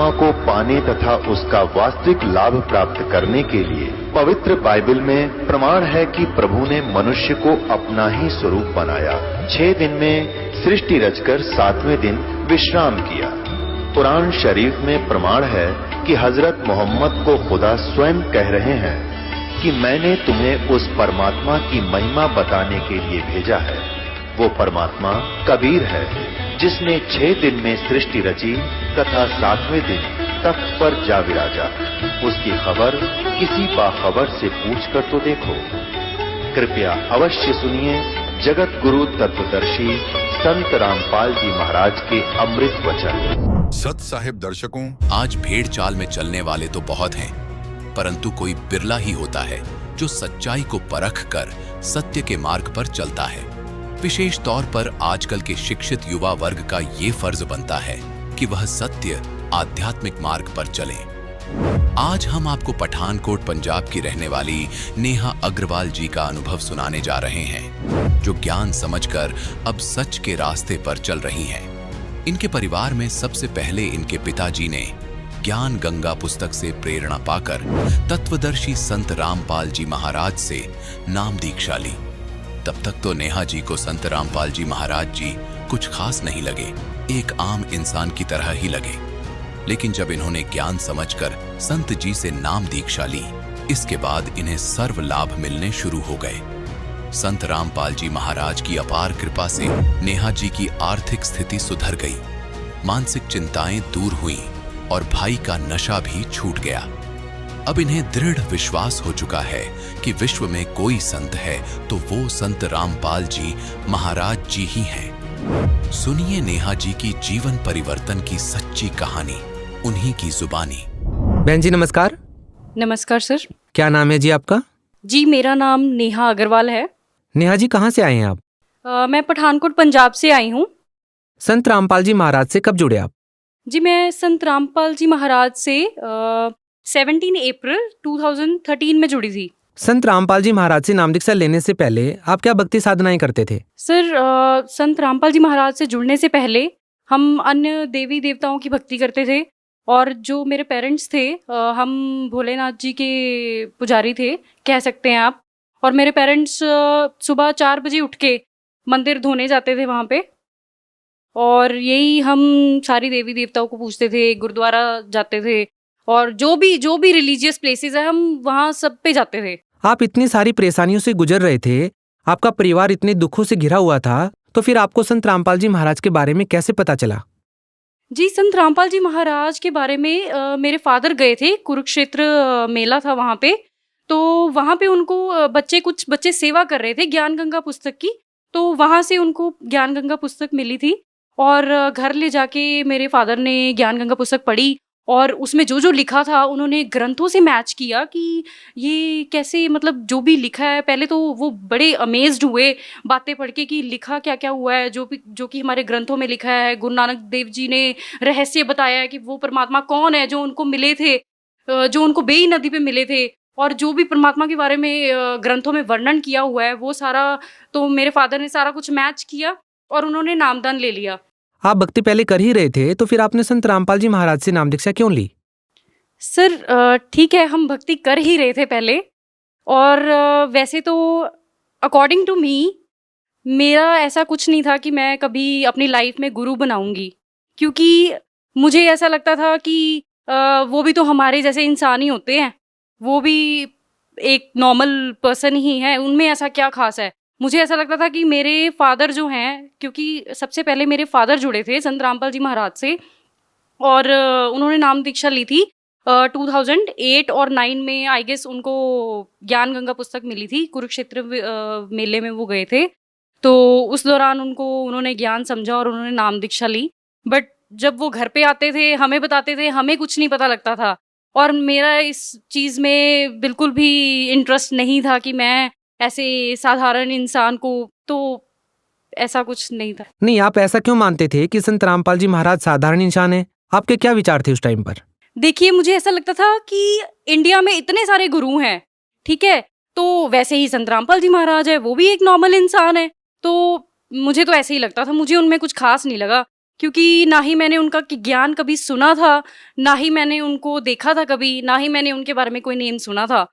परमात्मा को पाने तथा उसका वास्तविक लाभ प्राप्त करने के लिए पवित्र बाइबल में प्रमाण है कि प्रभु ने मनुष्य को अपना ही स्वरूप बनाया। 6 दिन में सृष्टि रचकर 7वें दिन विश्राम किया। कुरान शरीफ में प्रमाण है कि हजरत मोहम्मद को खुदा स्वयं कह रहे हैं कि मैंने तुम्हें उस परमात्मा की महिमा बताने के लिए भेजा है। वो परमात्मा कबीर है जिसने 6 दिन में सृष्टि रची तथा 7वें दिन तख्त पर जा विराजा। उसकी खबर किसी बाखबर से पूछकर तो देखो। कृपया अवश्य सुनिए जगत गुरु तत्वदर्शी संत रामपाल जी महाराज के अमृत वचन। सत साहिब दर्शकों, आज भेड़ चाल में चलने वाले तो बहुत हैं, परंतु कोई बिरला ही होता है जो सच्चाई को परख कर सत्य के मार्ग पर चलता है। विशेष तौर पर आजकल के शिक्षित युवा वर्ग का ये फर्ज बनता है कि वह सत्य आध्यात्मिक मार्ग पर चले। आज हम आपको पठानकोट पंजाब की रहने वाली नेहा अग्रवाल जी का अनुभव सुनाने जा रहे हैं, जो ज्ञान समझकर अब सच के रास्ते पर चल रही हैं। इनके परिवार में सबसे पहले इनके पिताजी ने ज्ञान गंगा पुस्तक से प्रेरणा पाकर तत्वदर्शी संत रामपाल जी महाराज से नाम दीक्षा ली। तब तक तो नेहा जी को संत रामपाल जी महाराज जी कुछ खास नहीं लगे, एक आम इंसान की तरह ही लगे। लेकिन जब इन्होंने ज्ञान समझकर संत जी से नाम दीक्षा ली, इसके बाद इन्हें सर्व लाभ मिलने शुरू हो गए। संत रामपाल जी महाराज की अपार कृपा से नेहा जी की आर्थिक स्थिति सुधर गई, मानसिक चिंताएं दूर हुईं और भाई का नशा भी छूट गया। अब इन्हें दृढ़ विश्वास हो चुका है कि विश्व में कोई संत है तो वो संत रामपाल जी महाराज जी ही हैं। सुनिए नेहा जी की जीवन परिवर्तन की सच्ची कहानी, उन्हीं की जुबानी। बहन जी नमस्कार। नमस्कार सर। क्या नाम है जी आपका? जी मेरा नाम नेहा अग्रवाल है। नेहा जी कहाँ से आए हैं आप? मैं पठानकोट पंजाब से आई हूँ। संत रामपाल जी महाराज से कब जुड़े आप? जी मैं संत रामपाल जी महाराज से 17 अप्रैल 2013 में जुड़ी थी। संत रामपाल जी महाराज से नाम दीक्षा लेने से पहले आप क्या भक्ति साधनाएं करते थे? सर संत रामपाल जी महाराज से जुड़ने से पहले हम अन्य देवी देवताओं की भक्ति करते थे, और जो मेरे पेरेंट्स थे हम भोलेनाथ जी के पुजारी थे कह सकते हैं आप। और मेरे पेरेंट्स सुबह 4 बजे उठ के मंदिर धोने जाते थे वहाँ पे, और यही हम सारी देवी देवताओं को पूछते थे, गुरुद्वारा जाते थे, और जो भी रिलीजियस प्लेसेस है हम वहाँ सब पे जाते थे। आप इतनी सारी परेशानियों से गुजर रहे थे, आपका परिवार इतने दुखों से घिरा हुआ था, तो फिर आपको संत रामपाल जी महाराज के बारे में कैसे पता चला? जी संत रामपाल जी महाराज के बारे में मेरे फादर गए थे, कुरुक्षेत्र मेला था वहाँ पे, तो वहाँ पे उनको कुछ बच्चे सेवा कर रहे थे ज्ञान गंगा पुस्तक की, तो वहाँ से उनको ज्ञान गंगा पुस्तक मिली थी, और घर ले जाके मेरे फादर ने ज्ञान गंगा पुस्तक पढ़ी, और उसमें जो जो लिखा था उन्होंने ग्रंथों से मैच किया कि ये कैसे, मतलब जो भी लिखा है, पहले तो वो बड़े अमेज्ड हुए बातें पढ़ के कि लिखा क्या क्या हुआ है, जो कि हमारे ग्रंथों में लिखा है। गुरु नानक देव जी ने रहस्य बताया है कि वो परमात्मा कौन है जो उनको मिले थे, जो उनको बेई नदी पे मिले थे, और जो भी परमात्मा के बारे में ग्रंथों में वर्णन किया हुआ है वो सारा, तो मेरे फादर ने सारा कुछ मैच किया और उन्होंने नामदान ले लिया। आप भक्ति पहले कर ही रहे थे, तो फिर आपने संत रामपाल जी महाराज से नाम दीक्षा क्यों ली? सर ठीक है, हम भक्ति कर ही रहे थे पहले, और वैसे तो अकॉर्डिंग टू मी मेरा ऐसा कुछ नहीं था कि मैं कभी अपनी लाइफ में गुरु बनाऊंगी, क्योंकि मुझे ऐसा लगता था कि वो भी तो हमारे जैसे इंसान ही होते हैं, वो भी एक नॉर्मल पर्सन ही है, उनमें ऐसा क्या खास है। मुझे ऐसा लगता था कि मेरे फादर जो हैं, क्योंकि सबसे पहले मेरे फादर जुड़े थे संत रामपाल जी महाराज से, और उन्होंने नाम दीक्षा ली थी 2008 और 9 में आई गेस उनको ज्ञान गंगा पुस्तक मिली थी, कुरुक्षेत्र मेले में वो गए थे, तो उस दौरान उन्होंने ज्ञान समझा और उन्होंने नाम दीक्षा ली। बट जब वो घर पे आते थे हमें बताते थे, हमें कुछ नहीं पता लगता था, और मेरा इस चीज़ में बिल्कुल भी इंटरेस्ट नहीं था कि मैं ऐसे साधारण इंसान को, तो ऐसा कुछ नहीं था। नहीं, आप ऐसा क्यों मानते थे कि संत रामपाल जी महाराज साधारण इंसान हैं? आपके क्या विचार थे उस टाइम पर? देखिए, मुझे ऐसा लगता था कि इंडिया में इतने सारे गुरु हैं, ठीक है, तो वैसे ही संत रामपाल जी महाराज है, वो भी एक नॉर्मल इंसान है, तो मुझे तो ऐसे ही लगता था, मुझे उनमें कुछ खास नहीं लगा, क्योंकि ना ही मैंने उनका ज्ञान कभी सुना था, ना ही मैंने उनको देखा था कभी, ना ही मैंने उनके बारे में कोई नेम सुना था।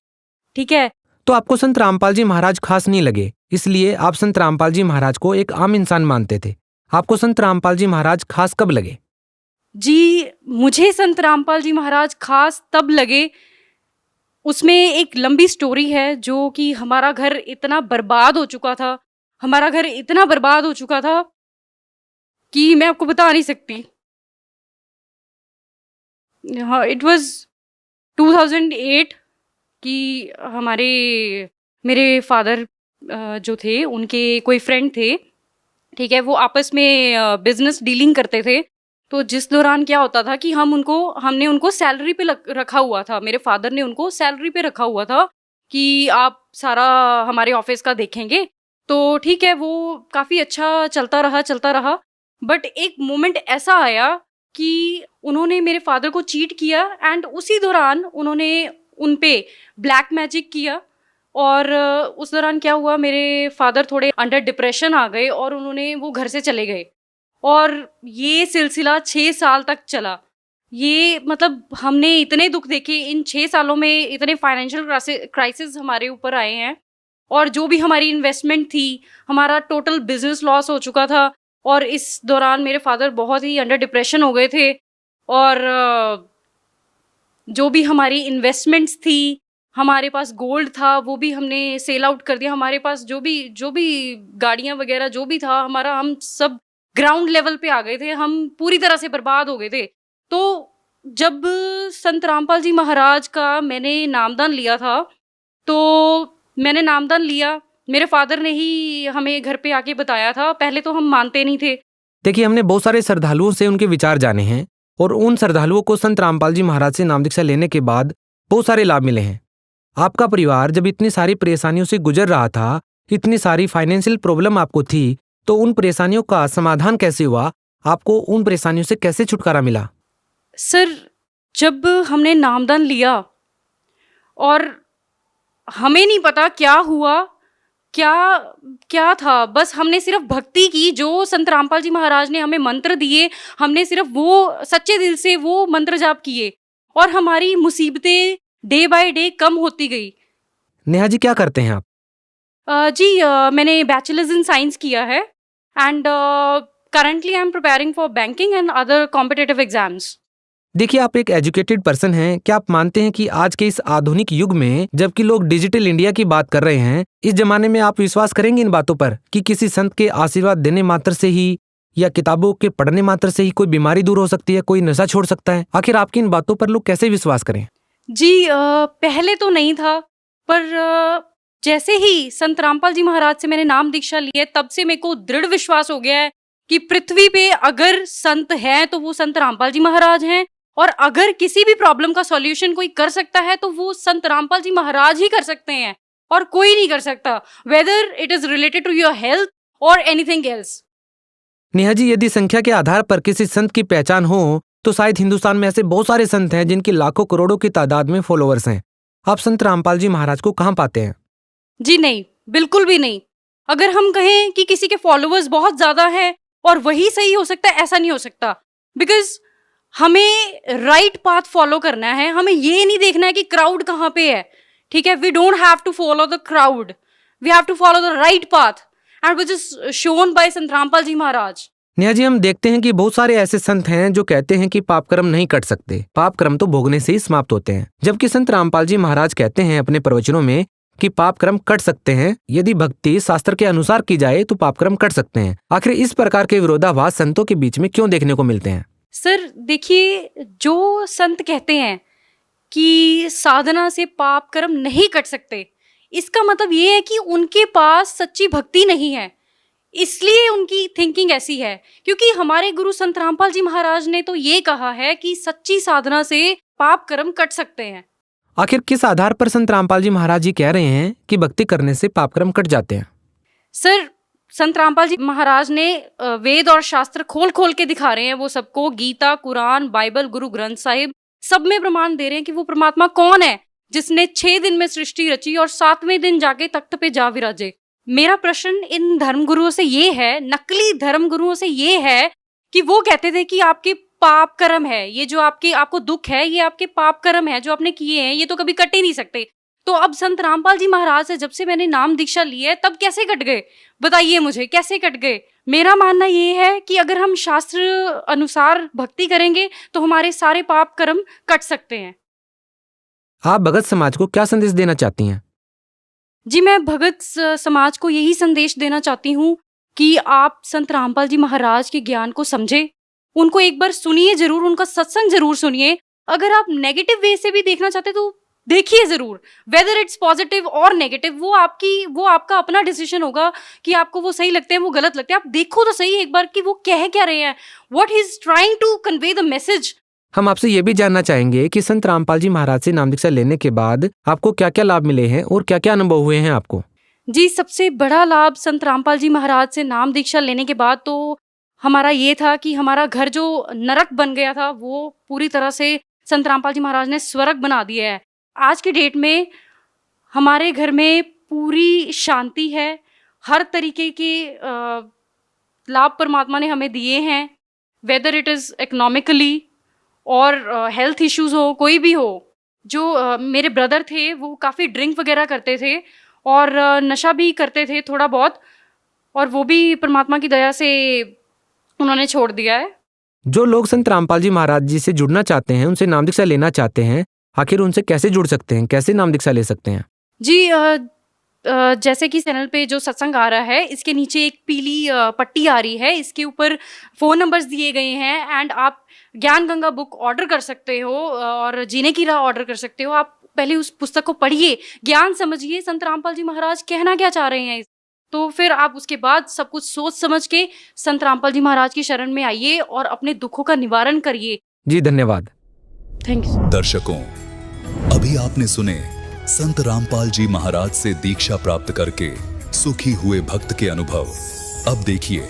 ठीक है। तो आपको संत रामपाल जी महाराज खास नहीं लगे, इसलिए आप संत रामपाल जी महाराज को एक आम इंसान मानते थे। आपको संत रामपाल जी महाराज खास कब लगे? जी, मुझे संत रामपाल जी महाराज खास तब लगे, उसमें एक लंबी स्टोरी है, जो कि हमारा घर इतना बर्बाद हो चुका था, हमारा घर इतना बर्बाद हो चुका था कि मैं आपको बता नहीं सकती। हाँ, इट वाज 2008 कि मेरे फादर जो थे, उनके कोई फ्रेंड थे, ठीक है, वो आपस में बिजनेस डीलिंग करते थे। तो जिस दौरान क्या होता था कि हमने उनको सैलरी पे रखा हुआ था, मेरे फादर ने उनको सैलरी पे रखा हुआ था कि आप सारा हमारे ऑफिस का देखेंगे। तो ठीक है, वो काफ़ी अच्छा चलता रहा। बट एक मोमेंट ऐसा आया कि उन्होंने मेरे फादर को चीट किया, एंड उसी दौरान उन्होंने उन पे ब्लैक मैजिक किया। और उस दौरान क्या हुआ, मेरे फादर थोड़े अंडर डिप्रेशन आ गए और वो घर से चले गए। और ये सिलसिला 6 साल तक चला। ये मतलब हमने इतने दुख देखे इन 6 सालों में, इतने फाइनेंशियल क्राइसिस हमारे ऊपर आए हैं, और जो भी हमारी इन्वेस्टमेंट थी, हमारा टोटल बिजनेस लॉस हो चुका था। और इस दौरान मेरे फादर बहुत ही अंडर डिप्रेशन हो गए थे, और जो भी हमारी इन्वेस्टमेंट्स थी, हमारे पास गोल्ड था, वो भी हमने सेल आउट कर दिया। हमारे पास जो भी गाड़ियाँ वगैरह जो भी था हमारा, हम सब ग्राउंड लेवल पे आ गए थे, हम पूरी तरह से बर्बाद हो गए थे। तो जब संत रामपाल जी महाराज का मैंने नामदान लिया था, तो मैंने नामदान लिया, मेरे फादर ने ही हमें घर पे आके बताया था। पहले तो हम मानते नहीं थे। देखिए, हमने बहुत सारे श्रद्धालुओं से उनके विचार जाने हैं, और उन श्रद्धालुओं को संत रामपाल जी महाराज से नाम दीक्षा लेने के बाद बहुत सारे लाभ मिले हैं। आपका परिवार जब इतनी सारी परेशानियों से गुजर रहा था, इतनी सारी फाइनेंशियल प्रॉब्लम आपको थी, तो उन परेशानियों का समाधान कैसे हुआ? आपको उन परेशानियों से कैसे छुटकारा मिला? सर, जब हमने नामदान लिया और हमें नहीं पता क्या हुआ, क्या था, बस हमने सिर्फ भक्ति की। जो संत रामपाल जी महाराज ने हमें मंत्र दिए, हमने सिर्फ वो सच्चे दिल से वो मंत्र जाप किए, और हमारी मुसीबतें डे बाय डे कम होती गई। नेहा जी, क्या करते हैं आप? मैंने बैचलर्स इन साइंस किया है, and currently I am preparing for banking and other competitive exams. देखिए, आप एक एजुकेटेड पर्सन हैं। क्या आप मानते हैं कि आज के इस आधुनिक युग में, जबकि लोग डिजिटल इंडिया की बात कर रहे हैं, इस जमाने में आप विश्वास करेंगे इन बातों पर कि किसी संत के आशीर्वाद देने मात्र से ही या किताबों के पढ़ने मात्र से ही कोई बीमारी दूर हो सकती है, कोई नशा छोड़ सकता है? आखिर आपकी इन बातों पर लोग कैसे विश्वास करें? जी, पहले तो नहीं था, पर जैसे ही संत रामपाल जी महाराज से मैंने नाम दीक्षा ली है, तब से मेरे को दृढ़ विश्वास हो गया है कि पृथ्वी पे अगर संत है तो वो संत रामपाल जी महाराज हैं, और अगर किसी भी प्रॉब्लम का सॉल्यूशन कोई कर सकता है तो वो संत रामपाल जी महाराज ही कर सकते हैं, और कोई नहीं कर सकता, whether it is related to your health और एनीथिंग एल्स। नेहा जी, यदि संख्या के आधार पर किसी संत की पहचान हो, तो शायद हिंदुस्तान में ऐसे बहुत सारे संत हैं जिनकी लाखों करोड़ों की तादाद में फॉलोअर्स हैं। आप संत रामपाल जी महाराज को कहाँ पाते हैं? जी नहीं, बिल्कुल भी नहीं। अगर हम कहें कि किसी के फॉलोअर्स बहुत ज्यादा हैं और वही सही हो सकता है, ऐसा नहीं हो सकता। बिकॉज हमें राइट पाथ फॉलो करना है, हमें ये नहीं देखना है कि क्राउड कहाँ पे है। ठीक है, we don't have to follow the crowd, we have to follow the right path, and which is shown by Sant Rampal जी महाराज। नेहा जी, हम देखते हैं कि बहुत सारे ऐसे संत हैं जो कहते हैं कि पाप कर्म नहीं कट सकते, पाप कर्म तो भोगने से ही समाप्त होते हैं, जबकि संत रामपाल जी महाराज कहते हैं अपने प्रवचनों में कि पाप कर्म कट सकते हैं। यदि भक्ति शास्त्र के अनुसार की जाए तो पाप कर्म कट सकते हैं। आखिर इस प्रकार के विरोधाभास संतों के बीच में क्यों देखने को मिलते हैं? सर देखिए, जो संत कहते हैं कि साधना से पाप कर्म नहीं कट सकते, इसका मतलब ये है कि उनके पास सच्ची भक्ति नहीं है, इसलिए उनकी थिंकिंग ऐसी है। क्योंकि हमारे गुरु संत रामपाल जी महाराज ने तो ये कहा है कि सच्ची साधना से पाप कर्म कट सकते हैं। आखिर किस आधार पर संत रामपाल जी महाराज जी कह रहे हैं कि भक्ति करने से पाप कर्म कट जाते हैं? सर, संत रामपाल जी महाराज ने वेद और शास्त्र खोल खोल के दिखा रहे हैं वो सबको। गीता, कुरान, बाइबल, गुरु ग्रंथ साहिब सब में प्रमाण दे रहे हैं कि वो परमात्मा कौन है जिसने 6 दिन में सृष्टि रची और 7वें दिन जाके तख्त पे जा विराजे। मेरा प्रश्न इन धर्मगुरुओं से ये है, नकली धर्मगुरुओं से ये है कि वो कहते थे कि आपके पाप कर्म है, ये जो आपको दुख है, ये आपके पाप कर्म है जो आपने किए हैं, ये तो कभी कट ही नहीं सकते। तो अब संत रामपाल जी महाराज से जब से मैंने नाम दीक्षा ली है, तब कैसे कट गए? बताइए मुझे, कैसे कट गए? मेरा मानना ये है कि अगर हम शास्त्र अनुसार भक्ति करेंगे तो हमारे सारे पाप कर्म कट सकते हैं। आप भगत समाज को क्या संदेश देना चाहती हैं? जी, मैं भगत समाज को यही संदेश देना चाहती हूँ कि आप संत रामपाल जी महाराज के ज्ञान को समझे, उनको एक बार सुनिए जरूर, उनका सत्संग जरूर सुनिए। अगर आप नेगेटिव वे से भी देखना चाहते तो देखिए जरूर, वेदर इट्स पॉजिटिव और नेगेटिव, वो आपका अपना डिसीजन होगा कि आपको वो सही लगते हैं, वो गलत लगते हैं। आप देखो तो सही एक बार कि वो कह क्या रहे हैं, what he is trying to convey the message. हम आपसे ये भी जानना चाहेंगे कि संत रामपाल जी महाराज से नाम दीक्षा लेने के बाद आपको क्या क्या लाभ मिले हैं और क्या क्या अनुभव हुए हैं आपको? जी, सबसे बड़ा लाभ संत रामपाल जी महाराज से नाम दीक्षा लेने के बाद तो हमारा ये था कि हमारा घर जो नरक बन गया था, वो पूरी तरह से संत रामपाल जी महाराज ने स्वर्ग बना दिया है। आज के डेट में हमारे घर में पूरी शांति है, हर तरीके के लाभ परमात्मा ने हमें दिए हैं, वेदर इट इज़ इकोनॉमिकली और हेल्थ इश्यूज हो, कोई भी हो। जो मेरे ब्रदर थे वो काफ़ी ड्रिंक वगैरह करते थे और नशा भी करते थे थोड़ा बहुत, और वो भी परमात्मा की दया से उन्होंने छोड़ दिया है। जो लोग संत रामपाल जी महाराज जी से जुड़ना चाहते हैं, उनसे नाम दीक्षा लेना चाहते हैं, आखिर उनसे कैसे जुड़ सकते हैं, कैसे नाम दीक्षा ले सकते हैं? जी, जैसे कि चैनल पे जो सत्संग आ रहा है, इसके नीचे एक पीली पट्टी आ रही है, इसके ऊपर फ़ोन नंबर्स दिए गए हैं एंड आप ज्ञान गंगा बुक ऑर्डर कर सकते हो और जीने की राह ऑर्डर कर सकते हो। आप पहले उस पुस्तक को पढ़िए, ज्ञान समझिए, संत रामपाल जी महाराज कहना क्या चाह रहे हैं, तो फिर आप उसके बाद सब कुछ सोच समझ के संत रामपाल जी महाराज की शरण में आइए और अपने दुखों का निवारण करिए। जी धन्यवाद। Thank you. दर्शकों, अभी आपने सुने संत रामपाल जी महाराज से दीक्षा प्राप्त करके सुखी हुए भक्त के अनुभव। अब देखिए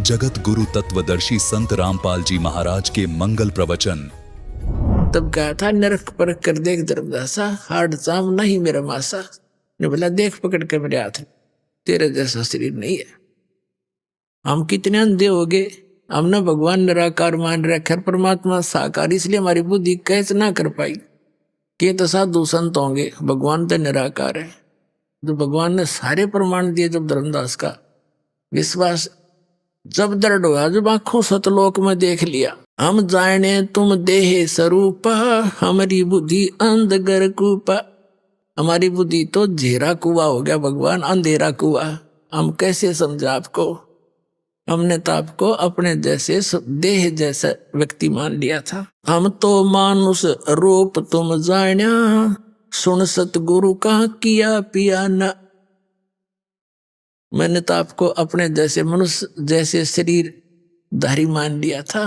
जगत गुरु तत्वदर्शी संत रामपाल जी महाराज के मंगल प्रवचन। तब कहा था, नरक परख कर देख धर्मदासा, हार्ड चाम नहीं मेरा मासा। ने बोला, देख पकड़ कर मेरे हाथ, तेरे जैसा शरीर नहीं है। हम कितने अंधे हो गए, हमने भगवान निराकार मान रखा, परमात्मा साकार, इसलिए हमारी बुद्धि कैच ना कर पाई कि तो साधु संत होंगे, भगवान तो निराकार है। तो भगवान ने सारे प्रमाण दिए। जब धर्मदास का विश्वास जब दृढ़ हुआ, जब आंखों सतलोक में देख लिया, हम जाने तुम देह स्वरूपा, हमारी बुद्धि अंधगर कूपा। हमारी बुद्धि तो झेरा कुआ हो गया भगवान, अंधेरा कुआ। हम कैसे समझा आपको? हमने तो आपको अपने जैसे देह जैसा व्यक्ति मान लिया था। हम तो मानुष रूप तुम जान्या, सुन सतगुरु का किया पिया न। मैंने तो आपको अपने जैसे मनुष्य जैसे शरीर धारी मान लिया था।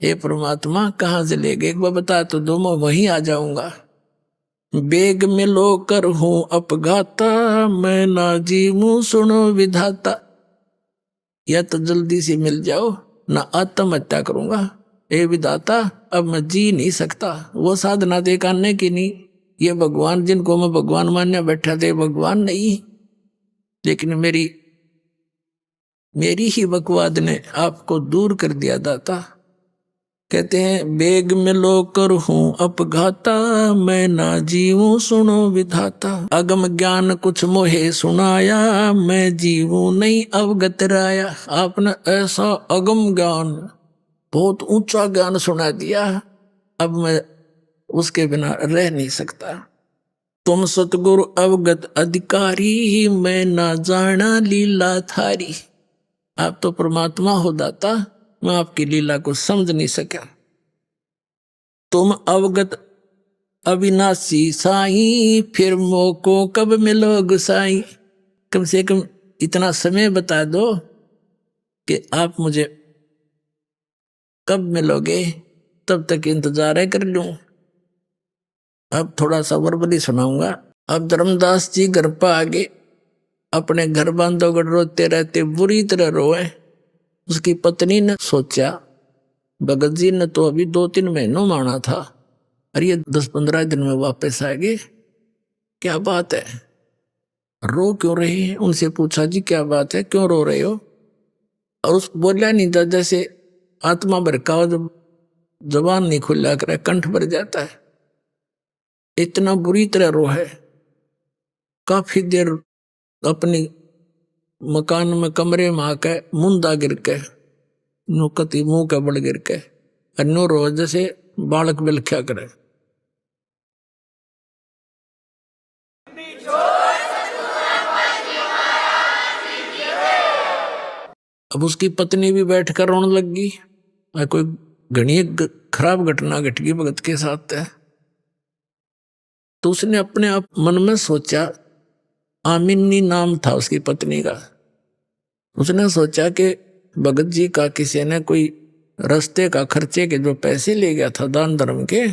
हे परमात्मा, कहाँ से ले गए, एक बार बता तो दो, मैं वहीं आ जाऊंगा। बेग में लो कर हूं अपघाता, मैं ना जीवूं सुनो विधाता। या तो जल्दी से मिल जाओ, ना आत्महत्या करूंगा। हे विधाता, अब मैं जी नहीं सकता। वो साधना दे करने की नहीं, ये भगवान जिनको मैं भगवान मानने बैठा थे, भगवान नहीं, लेकिन मेरी ही बकवाद ने आपको दूर कर दिया दाता। कहते हैं, बेग में लो कर हूं अपघाता, मैं ना जीवूं सुनो विधाता। अगम ज्ञान कुछ मोहे सुनाया, मैं जीवूं नहीं अवगत राया। आपने ऐसा अगम ज्ञान, बहुत ऊंचा ज्ञान सुना दिया, अब मैं उसके बिना रह नहीं सकता। तुम सतगुरु अवगत अधिकारी, मैं ना जाना लीला थारी। आप तो परमात्मा हो दाता, मैं आपकी लीला को समझ नहीं सका। तुम अवगत अविनाशी साईं, फिर मोको कब मिलो गुसाई। कम से कम इतना समय बता दो कि आप मुझे कब मिलोगे, तब तक इंतजार कर लूं। अब थोड़ा सा वर्बली सुनाऊंगा। अब धर्मदास जी घर पर आगे, अपने घर बांधोगढ़ रोते रहते, बुरी तरह रोए। उसकी पत्नी ने सोचा, भगत जी ने तो अभी 2-3 महीनों माना था, अरे ये 10-15 दिन में वापस आ गए, क्या बात है, रो क्यों रही है? उनसे पूछा, जी क्या बात है, क्यों रो रहे हो? और उस बोला नहीं था जैसे आत्मा भर का हो, जब जबान नहीं खुला करे कंठ भर जाता है। इतना बुरी तरह रोए, काफी देर अपनी मकान में कमरे में आके मुंदा गिर के नुकती मुंह के बड़ गिर के अन्नो रो जैसे बालक बिलख्या करे। अब उसकी पत्नी भी बैठकर रोने लग गई। कोई घनी खराब घटना घट गई भगत के साथ है। तो उसने अपने आप मन में सोचा, आमिनी नाम था उसकी पत्नी का। उसने सोचा कि भगत जी का किसी ने कोई रास्ते का खर्चे के जो पैसे ले गया था दान धर्म के,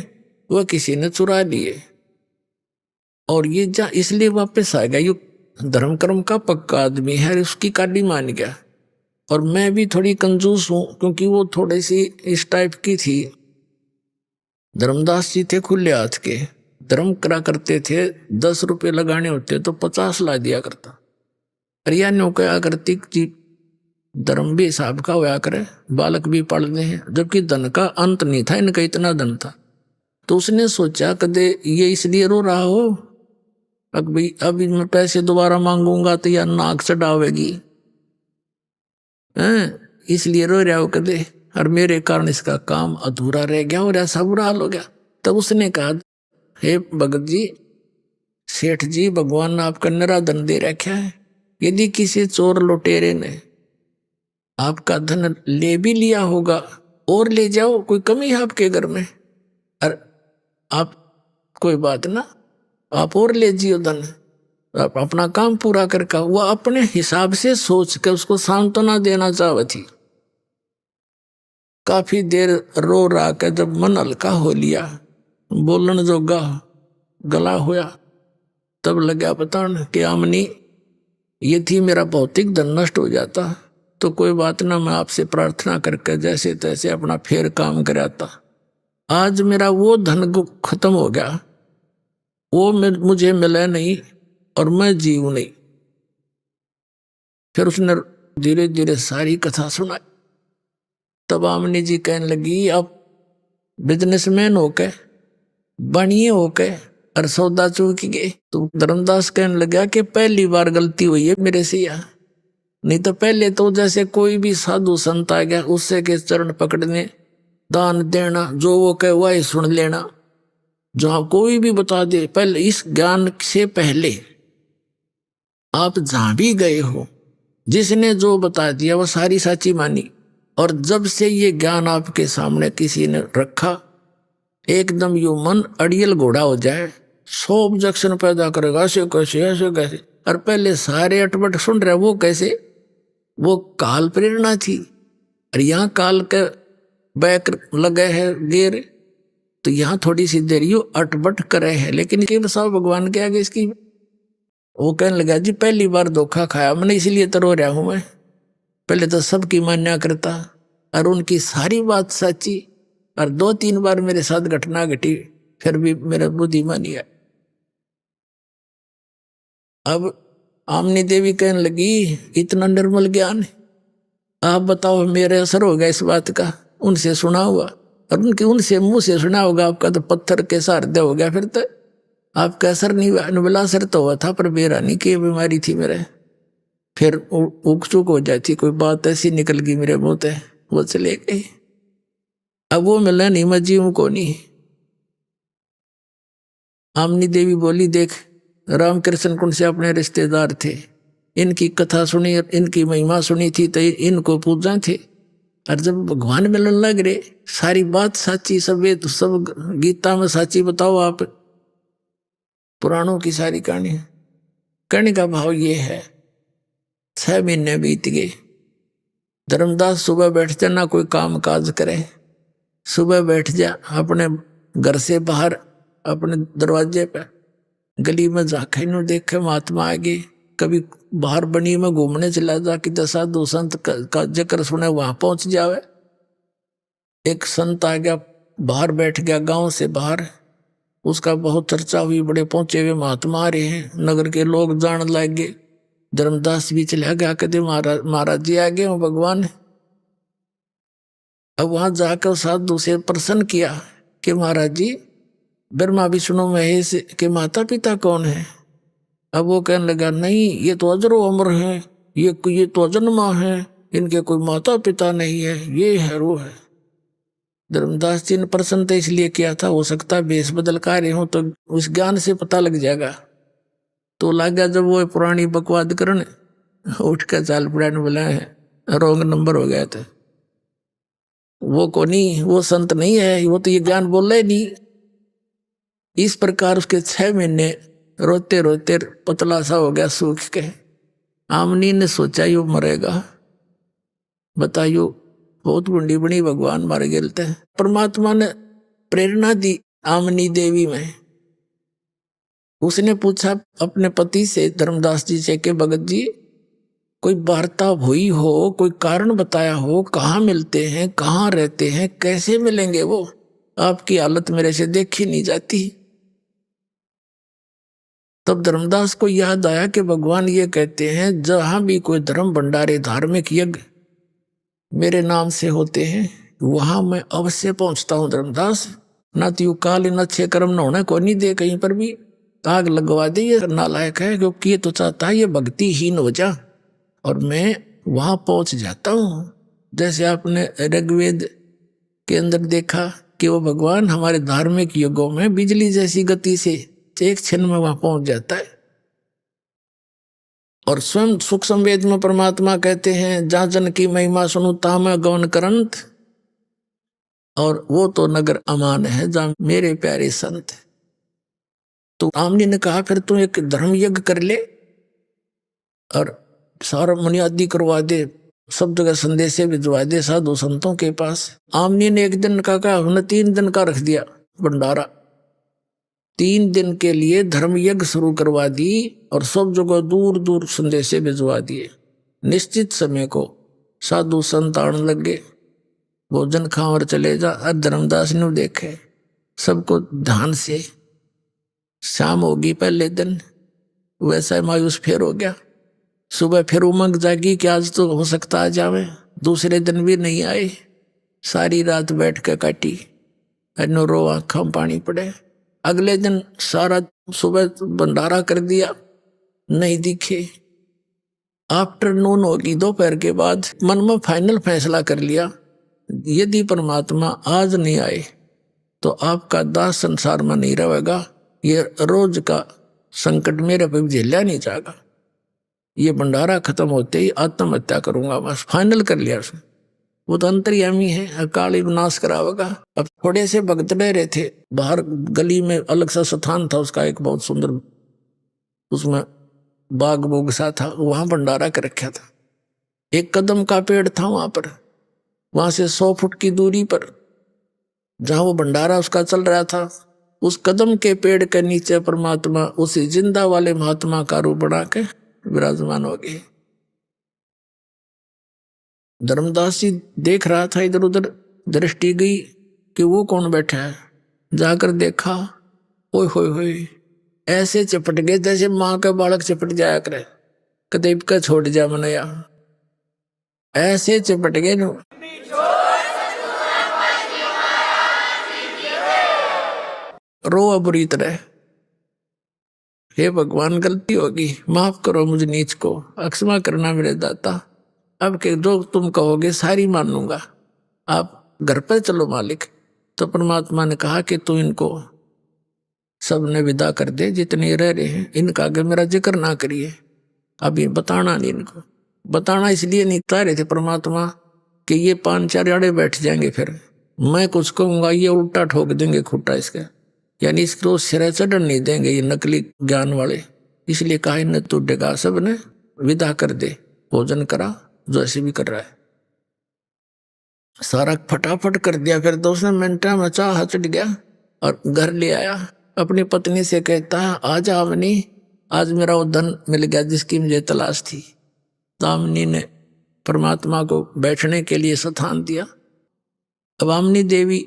वह किसी ने चुरा लिए और ये जा इसलिए वापस आ गया। ये धर्म कर्म का पक्का आदमी है, उसकी काडी मान गया। और मैं भी थोड़ी कंजूस हूं क्योंकि वो थोड़ी सी इस टाइप की थी। धर्मदास जी थे खुले हाथ के, धर्म करा करते थे। 10 रुपए लगाने होते तो 50 ला दिया करता। अरिया ने कहा करती जी धर्म भी हिसाब का होया करे, बालक भी पढ़ने हैं, जबकि धन का अंत नहीं था, इनका इतना धन था। तो उसने सोचा कदे ये इसलिए रो रहा हो, अभी मैं पैसे दोबारा मांगूंगा तो यार नाक चढ़ावेगी, इसलिए रो रहा हो कदे, और मेरे कारण इसका काम अधूरा रह गया और ऐसा बुरा हाल हो गया। तब उसने कहा, हे भगत जी, सेठ जी, भगवान ने आपका निरा धन दे रखा है। यदि किसी चोर लुटेरे ने आपका धन ले भी लिया होगा और ले जाओ, कोई कमी है आपके घर में? और आप कोई बात ना, आप और ले जियो धन, आप अपना काम पूरा करके। वो अपने हिसाब से सोच के उसको सांत्वना देना चाहती थी। काफी देर रो रहा के जब मन हल्का हो लिया, बोलन जोगा गला होया, तब लगा बताने कि आमनी ये थी मेरा भौतिक धन नष्ट हो जाता तो कोई बात ना, मैं आपसे प्रार्थना करके जैसे तैसे अपना फेर काम कराता। आज मेरा वो धन खत्म हो गया, वो मुझे मिला नहीं और मैं जीव नहीं। फिर उसने धीरे धीरे सारी कथा सुनाई। तब आमनी जी कहने लगी, आप बिजनेसमैन होके बनिए होके और सौदा चूक गए। तो धर्मदास कहने लगा कि पहली बार गलती हुई है मेरे से यहाँ, नहीं तो पहले तो जैसे कोई भी साधु संत आ गया उससे के चरण पकड़ने, दान देना, जो वो कहे वही सुन लेना, जहां कोई भी बता दे। पहले इस ज्ञान से पहले आप जहां भी गए हो, जिसने जो बता दिया वो सारी सच्ची मानी। और जब से ये ज्ञान आपके सामने किसी ने रखा, एकदम यू मन अड़ियल घोड़ा हो जाए, 100 ऑब्जेक्शन पैदा करेगा, ऐसे कैसे ऐसे कैसे। और पहले सारे अटपट सुन रहे, वो कैसे, वो काल प्रेरणा थी। और यहाँ काल के बैक लगे है गेर, तो यहाँ थोड़ी सी देर यू अटपट करे है, लेकिन ये सब भगवान के आगे इसकी। वो कहने लगा, जी पहली बार धोखा खाया मैंने, इसीलिए तो रो रहा हूं मैं। पहले तो सबकी मान्या करता और उनकी सारी बात सच्ची, और 2-3 बार मेरे साथ घटना घटी, फिर भी मेरा बुद्धिमानी है। अब आमनी देवी कहने लगी, इतना निर्मल ज्ञान आप बताओ, मेरे असर होगा इस बात का? उनसे सुना हुआ, और उनसे मुंह से सुना होगा, आपका तो पत्थर के हृदय हो गया। फिर तो आपका असर नहीं हुआ, अनुबला असर तो हुआ था, पर बेरानी की बीमारी थी मेरे। फिर उक चुक हो जाती, कोई बात ऐसी निकल गई मेरे मुंह से, वो चले गई। अब वो मिला नहीं, मैं जीव को नहीं। आमनी देवी बोली, देख रामकृष्ण कुंड से अपने रिश्तेदार थे, इनकी कथा सुनी, इनकी महिमा सुनी थी तो इनको पूजा थे। और जब भगवान मिलन लग रहे, सारी बात साची, सब गीता में साची बताओ आप, पुराणों की सारी कहानी। कहने का भाव ये है, 6 महीने बीत गए। धर्मदास सुबह बैठ जा, ना कोई काम काज करे, सुबह बैठ जा अपने घर से बाहर अपने दरवाजे पे, गली में जाके नु देखे महात्मा आगे, कभी बाहर बनी में घूमने चला जा कि साधु संत का जिक्र सुने, वहां पहुंच जावे। एक संत आ गया, बाहर बैठ गया गांव से बाहर, उसका बहुत चर्चा हुई, बड़े पहुंचे हुए महात्मा आ रहे हैं, नगर के लोग जान लग गए। धर्मदास भी चला गया, कहते महाराज जी आ गए हो भगवान। अब वहां जाकर साधु से प्रश्न किया कि महाराज जी, ब्रह्मा विष्णु महेश के माता पिता कौन है? अब वो कहने लगा, नहीं, ये तो अजरो अमर है, ये तो अजन्मा है, इनके कोई माता पिता नहीं है, ये है वो है। धर्मदास जी ने प्रश्न तो इसलिए किया था, हो सकता है भेष बदल कार्य हो तो उस ज्ञान से पता लग जाएगा। तो लगा जब वो पुरानी बकवाद करने, उठ कर चाल पड़ा बुलाए हैं, रोंग नंबर हो गया था। वो कोनी, वो संत नहीं है, वो तो ये ज्ञान बोल रहे नहीं। इस प्रकार उसके 6 महीने रोते रोते पतला सा हो गया, सूख के। आमनी ने सोचा यू मरेगा, बताइयो, बहुत गुंडी बनी भगवान मारे गेलते हैं। परमात्मा ने प्रेरणा दी आमनी देवी में। उसने पूछा अपने पति से, धर्मदास जी से, कि भगत जी कोई वार्ता हुई हो, कोई कारण बताया हो, कहाँ मिलते हैं, कहाँ रहते हैं, कैसे मिलेंगे? वो आपकी हालत मेरे से देखी नहीं जाती। तब धर्मदास को याद आया कि भगवान ये कहते हैं, जहां भी कोई धर्म भंडारे धार्मिक यज्ञ मेरे नाम से होते हैं, वहां मैं अवश्य पहुंचता हूं धर्मदास। न तो यू काल न अच्छे कर्म न होना को नहीं दे, कहीं पर भी आग लगवा दे, ये नालायक है, क्योंकि ये तो चाहता है ये भक्तिहीन हो जा, और मैं वहां पहुंच जाता हूं। जैसे आपने ऋग्वेद के अंदर देखा कि वो भगवान हमारे धार्मिक युगों में बिजली जैसी गति से एक क्षण में वहां पहुंच जाता है। और स्वयं सूक्ष्म वेद में परमात्मा कहते हैं, जहां जन की महिमा सुनु ता मैं गौन करंत, और वो तो नगर अमान है जहां मेरे प्यारे संत। तो आमनी ने कहा, फिर तू एक धर्म यज्ञ कर ले और सारा मुनियादी करवा दे, सब जगह संदेशे भिजवा दे साधु संतों के पास। आमनी ने एक दिन का कहा, उन्हें 3 दिन का रख दिया भंडारा। 3 दिन के लिए धर्म यज्ञ शुरू करवा दी और सब जगह दूर दूर संदेशे भिजवा दिए। निश्चित समय को साधु संत आने लगे, भोजन खावर चले जा। धर्मदास ने देखे सबको ध्यान से, शाम होगी पहले दिन, वैसा मायूस फिर हो गया। सुबह फिर उमंग जागी कि आज तो हो सकता आ जावे। दूसरे दिन भी नहीं आए, सारी रात बैठ के काटी, रो आँखों में पानी पड़े। अगले दिन सारा सुबह भंडारा कर दिया, नहीं दिखे। आफ्टरनून होगी, दोपहर के बाद मन में फाइनल फैसला कर लिया, यदि परमात्मा आज नहीं आए तो आपका दास संसार में नहीं रहेगा, ये रोज का संकट मेरे पे झेला नहीं जाएगा, ये भंडारा खत्म होते ही आत्महत्या करूंगा। बस फाइनल कर लिया उसने। वो तो अंतर्यामी है, अकाल ही विनाश करावेगा। अब थोड़े से भक्त रहे थे, बाहर गली में अलग सा स्थान था उसका, एक बहुत सुंदर, उसमें बाग बोग सा था, वहां भंडारा कर रखा था। एक कदम का पेड़ था वहां पर, वहां से 100 फुट की दूरी पर जहां वो भंडारा उसका चल रहा था, उस कदम के पेड़ के नीचे परमात्मा उसी जिंदा वाले महात्मा का रूप बना के विराजमान हो गए। धर्मदास जी देख रहा था, इधर उधर दृष्टि गई कि वो कौन बैठा है। जाकर देखा, ओए होए होए, ऐसे चपट गए जैसे माँ का बालक चपट जाया करे, कदे का छोड़ जा मनया, ऐसे चपट गए नो। रो बुरी तरह, हे भगवान गलती होगी, माफ करो मुझे नीच को, अक्षमा करना मेरे दाता। अब के जो तुम कहोगे सारी मान लूंगा, आप घर पर चलो मालिक। तो परमात्मा ने कहा कि तू इनको सबने विदा कर दे, जितने रह रहे हैं, इनका आगे मेरा जिक्र ना करिए। अभी बताना नहीं, इनको बताना इसलिए नहीं चाह रहे थे परमात्मा कि ये 5-4 आड़े बैठ जाएंगे, फिर मैं कुछ कहूंगा ये उल्टा ठोक देंगे खुट्टा इसका, यानी इसको सिरे चढ़न नहीं देंगे ये नकली ज्ञान वाले। इसलिए कहा इन्हें तू डगा, सब ने विदा कर दे, भोजन करा जो ऐसे भी कर रहा है। सारा फटाफट कर दिया, फिर 2 मिनट में चाह चढ़ गया और घर ले आया। अपनी पत्नी से कहता है, आज आमनी, आज मेरा वो धन मिल गया जिसकी मुझे तलाश थी। आमनी ने परमात्मा को बैठने के लिए स्थान दिया। अब आमनी देवी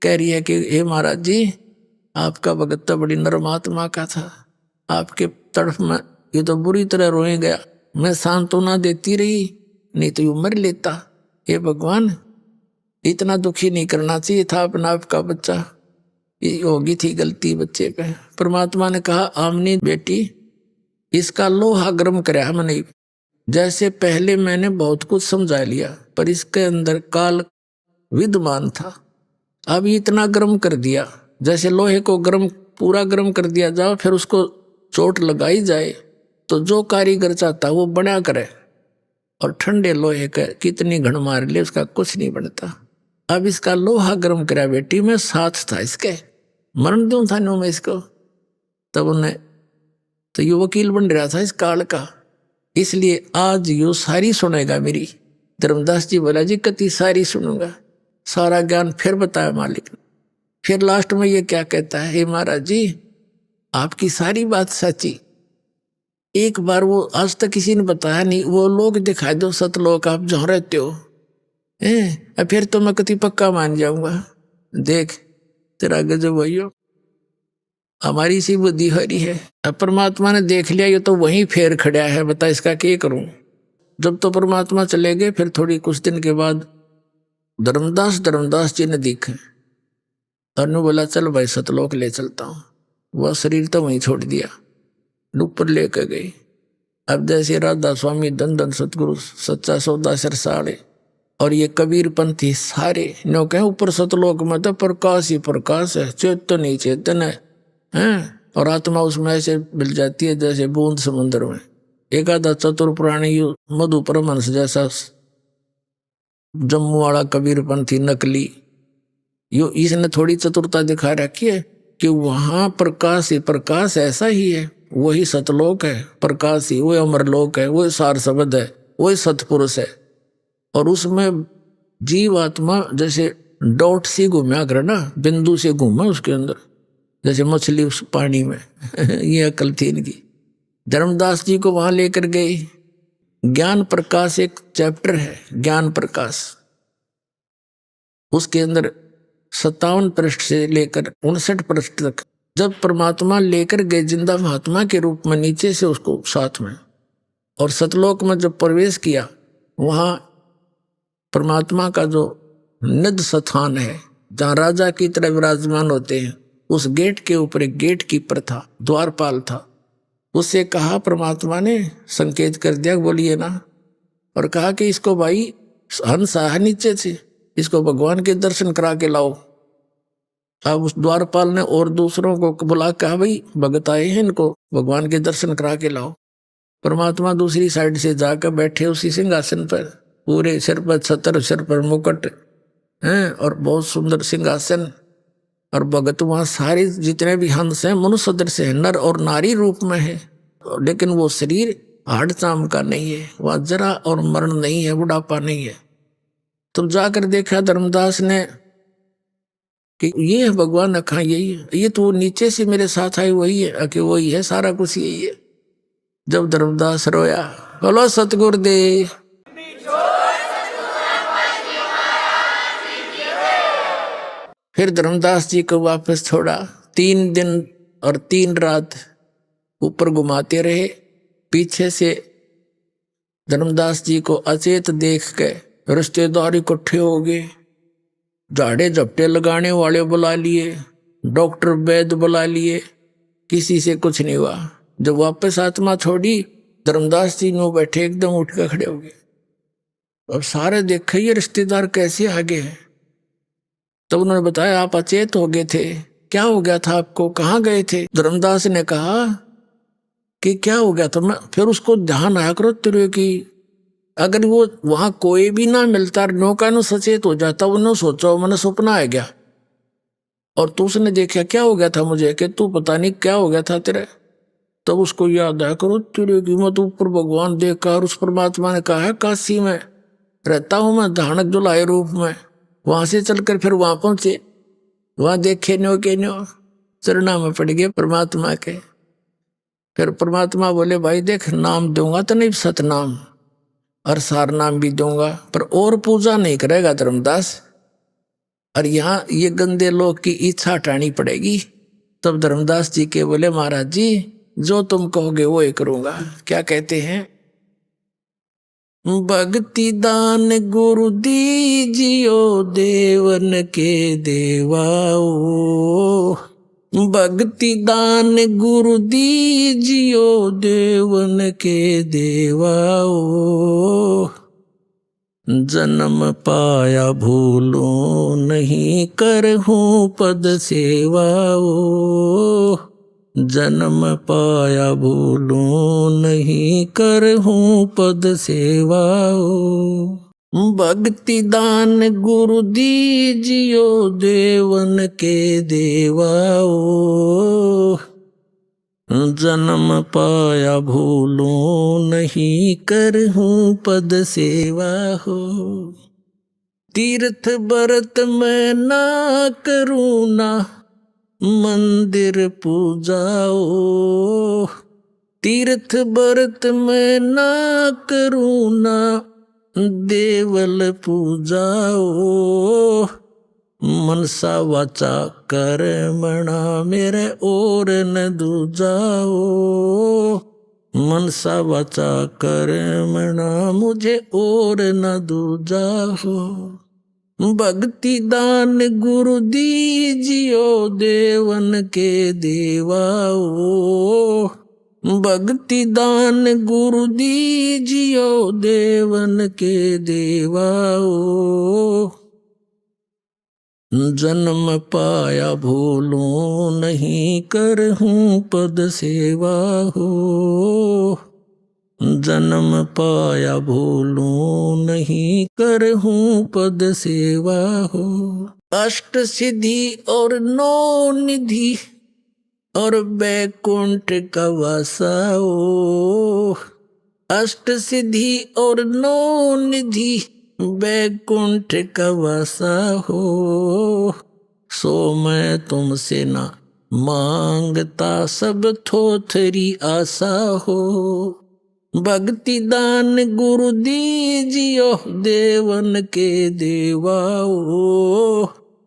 कह रही है कि हे महाराज जी, आपका भगत तो बड़ी नरम आत्मा का था, आपके तरफ में ये तो बुरी तरह रोए गया, मैं सांत्वना देती रही, नहीं तो यू मर लेता। हे भगवान, इतना दुखी नहीं करना चाहिए था अपना आपका बच्चा, ये होगी थी गलती बच्चे पे। परमात्मा ने कहा आमनी बेटी इसका लोहा गर्म कराया हमने, जैसे पहले मैंने बहुत कुछ समझा लिया पर इसके अंदर काल विद्यमान था, अब इतना गर्म कर दिया। जैसे लोहे को गर्म पूरा गर्म कर दिया जाओ फिर उसको चोट लगाई जाए तो जो कारीगर चाहता वो बना करे, और ठंडे लोहे का कितनी घण मार ले उसका कुछ नहीं बनता। अब इसका लोहा गर्म करा बेटी, मैं साथ था इसके, मरण दूं था नो मैं इसको। तब उन्हें तो ये वकील बन रहा था इस काल का, इसलिए आज यो सारी सुनेगा मेरी। धर्मदास जी बोला जी कति सारी सुनूंगा, सारा ज्ञान फिर बताया मालिक ने। फिर लास्ट में ये क्या कहता है, हे महाराज जी आपकी सारी बात सच्ची, एक बार वो आज तक किसी ने बताया नहीं, वो लोग दिखाई दो सतलोक आप जहाँ रहते हो, फिर तो मैं कति पक्का मान जाऊंगा। देख तेरा गजब भैया, हमारी सी बुद्धि हरी है। अब परमात्मा ने देख लिया ये तो वहीं फेर खड़ा है, बता इसका क्या करूं। जब तो परमात्मा चले गए फिर थोड़ी कुछ दिन के बाद धर्मदास जी ने दिखे और ने बोला चल भाई सतलोक ले चलता हूँ। वह शरीर तो वहीं छोड़ दिया, ऊपर लेकर गई। अब जैसे राधा स्वामी धन धन सतगुरु सच्चा सौदा सरसाड़े और ये कबीर पंथी सारे नो कहें ऊपर सतलोक में तो प्रकाश ही प्रकाश है, चेतन ही चेतन है, और आत्मा उसमें ऐसे मिल जाती है जैसे बूंद समुद्र में। एक आधा चतुर प्राणी मधु परमहंस जैसा जम्मू वाला कबीर पंथी नकली, यो इसने थोड़ी चतुरता दिखा रखी है कि वहां प्रकाश ही प्रकाश ऐसा ही है, वही सतलोक है, प्रकाश ही वही अमरलोक है, वही सार शब्द है, वही सतपुरुष है। और उसमें जीव आत्मा जैसे डॉट सी घूमया करे ना, बिंदु से घूमा उसके अंदर जैसे मछली उस पानी में ये अकल थी इनकी। धर्मदास जी को वहां लेकर गए। ज्ञान प्रकाश एक चैप्टर है, ज्ञान प्रकाश, उसके अंदर 57 पृष्ठ से लेकर 59 पृष्ठ तक जब परमात्मा लेकर गए जिंदा महात्मा के रूप में नीचे से उसको साथ में, और सतलोक में जब प्रवेश किया वहां परमात्मा का जो निध स्थान है जहाँ राजा की तरह विराजमान होते हैं, उस गेट के ऊपर एक गेट कीपर था, द्वारपाल था। उससे कहा परमात्मा ने संकेत कर दिया बोलिए ना, और कहा कि इसको भाई हंस है नीचे से, इसको भगवान के दर्शन करा के लाओ। अब उस द्वारपाल ने और दूसरों को बुला कहा भाई भगत आए हैं, इनको भगवान के दर्शन करा के लाओ। परमात्मा दूसरी साइड से जाकर बैठे उसी सिंहासन पर, पूरे सिर पर छतर, सिर पर मुकुट हैं और बहुत सुंदर सिंहासन, और भगत वहां सारे जितने भी हंस हैं मनुष्य सदृश है, नर और नारी रूप में है, लेकिन वो शरीर हाड़ चाम का नहीं है, वह जरा और मरण नहीं है, बुढ़ापा नहीं है। तो जाकर देखा धर्मदास ने कि ये है भगवान, अखा यही है, ये तो नीचे से मेरे साथ आए वही है, कि वही है, सारा कुछ यही है। जब धर्मदास रोया, बोलो सतगुरुदेव। फिर धर्मदास जी को वापस छोड़ा। 3 दिन और 3 रात ऊपर घुमाते रहे। पीछे से धर्मदास जी को अचेत देख के रिश्तेदार इकट्ठे हो गए, झाड़े झपटे लगाने वाले बुला लिए, डॉक्टर वैद्य बुला लिए, किसी से कुछ नहीं हुआ। जब वापस आत्मा छोड़ी धर्मदास जी नो बैठे एकदम उठ कर खड़े हो गए। अब सारे देखे ये रिश्तेदार कैसे आगे हैं। तब उन्होंने बताया आप अचेत हो गए थे, क्या हो गया था आपको, कहाँ गए थे। धर्मदास ने कहा कि क्या हो गया था। मैं फिर उसको ध्यान आया करो तेरे की, अगर वो वहां कोई भी ना मिलता, नौका नो सचेत हो जाता, उन्होंने सोचा मैंने सपना आ गया और तू उसने देखा क्या हो गया था मुझे, कि तू पता नहीं क्या हो गया था तेरे। तब उसको याद आया करो तेरे की मत ऊपर भगवान देखा, और उस परमात्मा ने कहा है काशी में रहता हूं मैं धानक जुलाए रूप में। वहां से चलकर फिर वहां पहुंचे, वहां देखे न्यो के न्यो चरणा में पड़ गए परमात्मा के। फिर परमात्मा बोले भाई देख, नाम दूंगा तो नहीं सतनाम, और सार नाम भी दूंगा, पर और पूजा नहीं करेगा धर्मदास, और यहाँ ये गंदे लोग की इच्छा हटानी पड़ेगी। तब धर्मदास जी के बोले महाराज जी जो तुम कहोगे वो ही करूंगा। क्या कहते हैं, भक्ति दान गुरु दीजियो देवन के देवाओ। भक्ति दान गुरु दीजियो देवन के देवाओ। जन्म पाया भूलो नहीं करहूँ पद सेवाओ। जन्म पाया भूलो नहीं करहूँ पद सेवाओ। भक्ति दान गुरु दीजियो देवन के देवाओ। जन्म पाया भूलो नहीं करहूँ पद सेवा हो। तीर्थ व्रत मैं ना करूँ ना मंदिर पूजाओ। तीर्थ व्रत मैं ना करूँ ना देवल पूजाओ। मनसा वाचा कर्मणा मेरे और न दूजाओ। मनसा वाचा कर्मणा मुझे और न दूजाओ। भक्ति दान गुरु दीजियो देवन के देवाओ। भक्ति दान गुरु दीजियो देवन के देवाओ। जन्म पाया भूलो नहीं करहूँ पद सेवा हो। जन्म पाया भूलो नहीं करहूँ पद सेवा हो। अष्ट सिद्धि और नौ निधि और बैकुंठ का वासाओ। अष्ट सिद्धि और नौ निधि बैकुंठ का वासा हो। सो मैं तुमसे ना मांगता सब थोथरी आशा हो। भक्ति दान गुरु दीजियो देवन के देवाओ।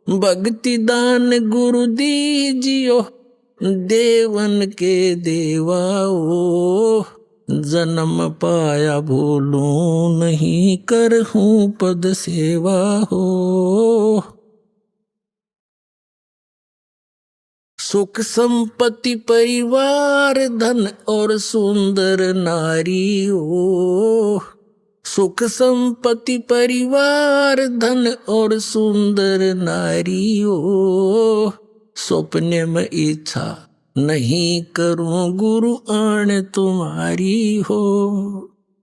भक्ति दान गुरु दीजियो देवन के देवाओ। जन्म पाया भूलो नहीं करहूँ पद सेवा हो। सुख संपत्ति परिवार धन और सुंदर नारी हो। सुख संपत्ति परिवार धन और सुंदर नारी हो। सपने में इच्छा नहीं करूं गुरु आण तुम्हारी हो।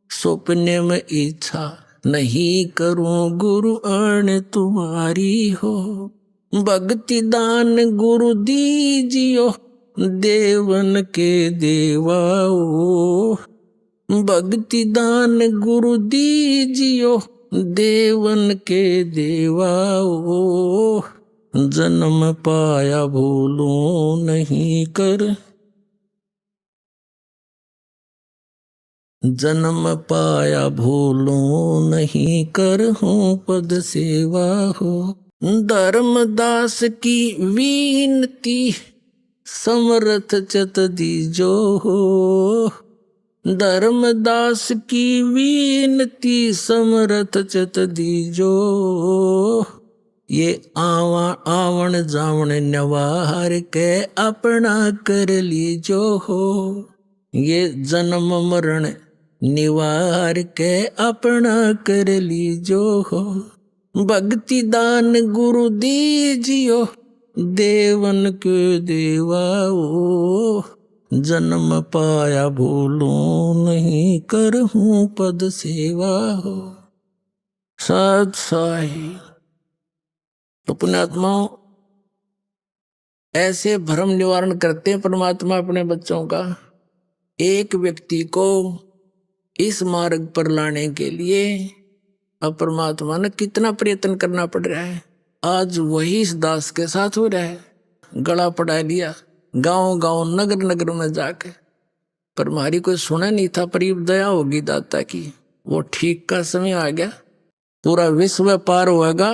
सपने में इच्छा नहीं करूं गुरु आण तुम्हारी हो। भक्ति दान गुरु दीजियो देवन के देवाओ। भक्ति दान गुरु दीजियो देवन के देवाओ। जन्म पाया भूलो नहीं कर। जन्म पाया भूलो नहीं करहूँ पद सेवा हो। धर्मदास की विनती समर्थ चत दीजो हो। धर्मदास की विनती समर्थ चत दीजो। ये आवण जावण नवार के अपना कर लीजो हो। ये जन्म मरण निवार के अपना कर लीजो हो। भक्ति दान गुरु दीजियो देवन के देवाओ। जन्म पाया भूलो नहीं करहूँ पद सेवा हो। सत साही। तो पुण्यात्माओं, ऐसे भ्रम निवारण करते हैं परमात्मा अपने बच्चों का। एक व्यक्ति को इस मार्ग पर लाने के लिए अब परमात्मा ने कितना प्रयत्न करना पड़ रहा है। आज वही इस दास के साथ हो रहा है। गला पड़ा लिया गांव गांव नगर नगर में जाके, पर हमारी कोई सुना नहीं था। पर ये दया होगी दाता की, वो ठीक का समय आ गया। पूरा विश्व पार होगा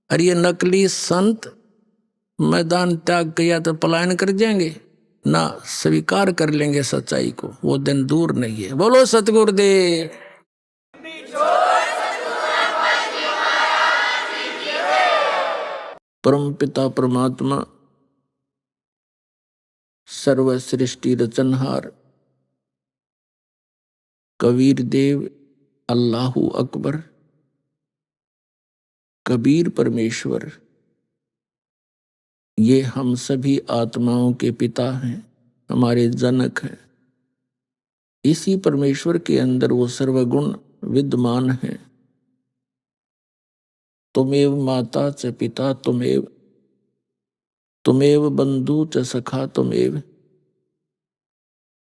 और ये नकली संत मैदान त्याग किया तो पलायन कर जाएंगे ना, स्वीकार कर लेंगे सच्चाई को। वो दिन दूर नहीं है। बोलो सतगुरुदेव। परम पिता परमात्मा, सर्व सृष्टि रचनहार, कबीर देव, अल्लाहू अकबर, कबीर परमेश्वर, ये हम सभी आत्माओं के पिता हैं, हमारे जनक हैं। इसी परमेश्वर के अंदर वो सर्वगुण विद्यमान है। तुमेव माता च पिता तुमेव, तुमेव बंधु च सखा तुमेव,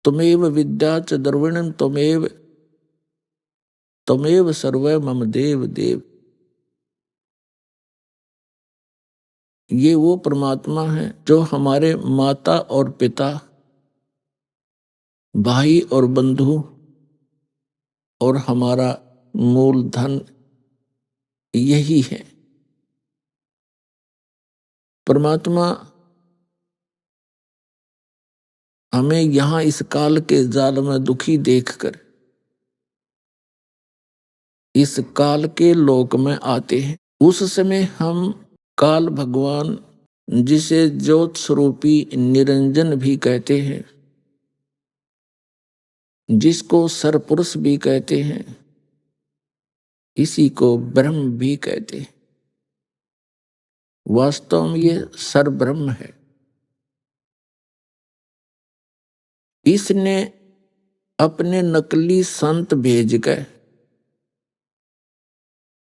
तुमेव विद्या च द्रविणम तुमेव, तुमेव सर्व मम देव देव। ये वो परमात्मा है जो हमारे माता और पिता, भाई और बंधु और हमारा मूलधन यही है। परमात्मा हमें यहां इस काल के जाल में दुखी देखकर इस काल के लोक में आते हैं। उस समय हम काल भगवान, जिसे ज्योत स्वरूपी निरंजन भी कहते हैं, जिसको सरपुरुष भी कहते हैं, इसी को ब्रह्म भी कहते हैं। वास्तव में ये सरब्रह्म है। इसने अपने नकली संत भेज गए,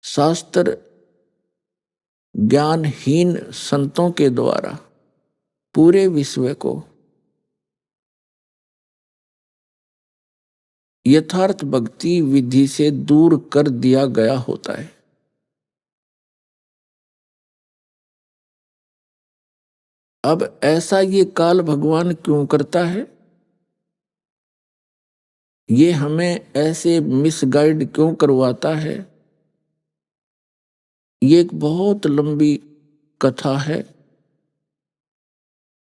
शास्त्र ज्ञानहीन संतों के द्वारा पूरे विश्व को यथार्थ भक्ति विधि से दूर कर दिया गया होता है। अब ऐसा ये काल भगवान क्यों करता है? ये हमें ऐसे मिसगाइड क्यों करवाता है? ये एक बहुत लंबी कथा है,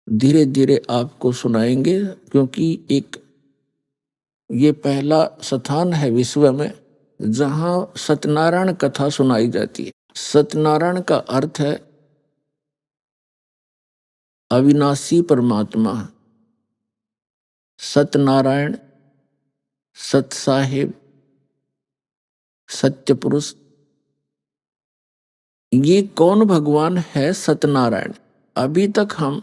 धीरे धीरे आपको सुनाएंगे, क्योंकि एक ये पहला स्थान है विश्व में जहां सत्यनारायण कथा सुनाई जाती है। सत्यनारायण का अर्थ है अविनाशी परमात्मा। सत्यनारायण, सत साहिब, सत्य पुरुष, ये कौन भगवान है? सत्यनारायण। अभी तक हम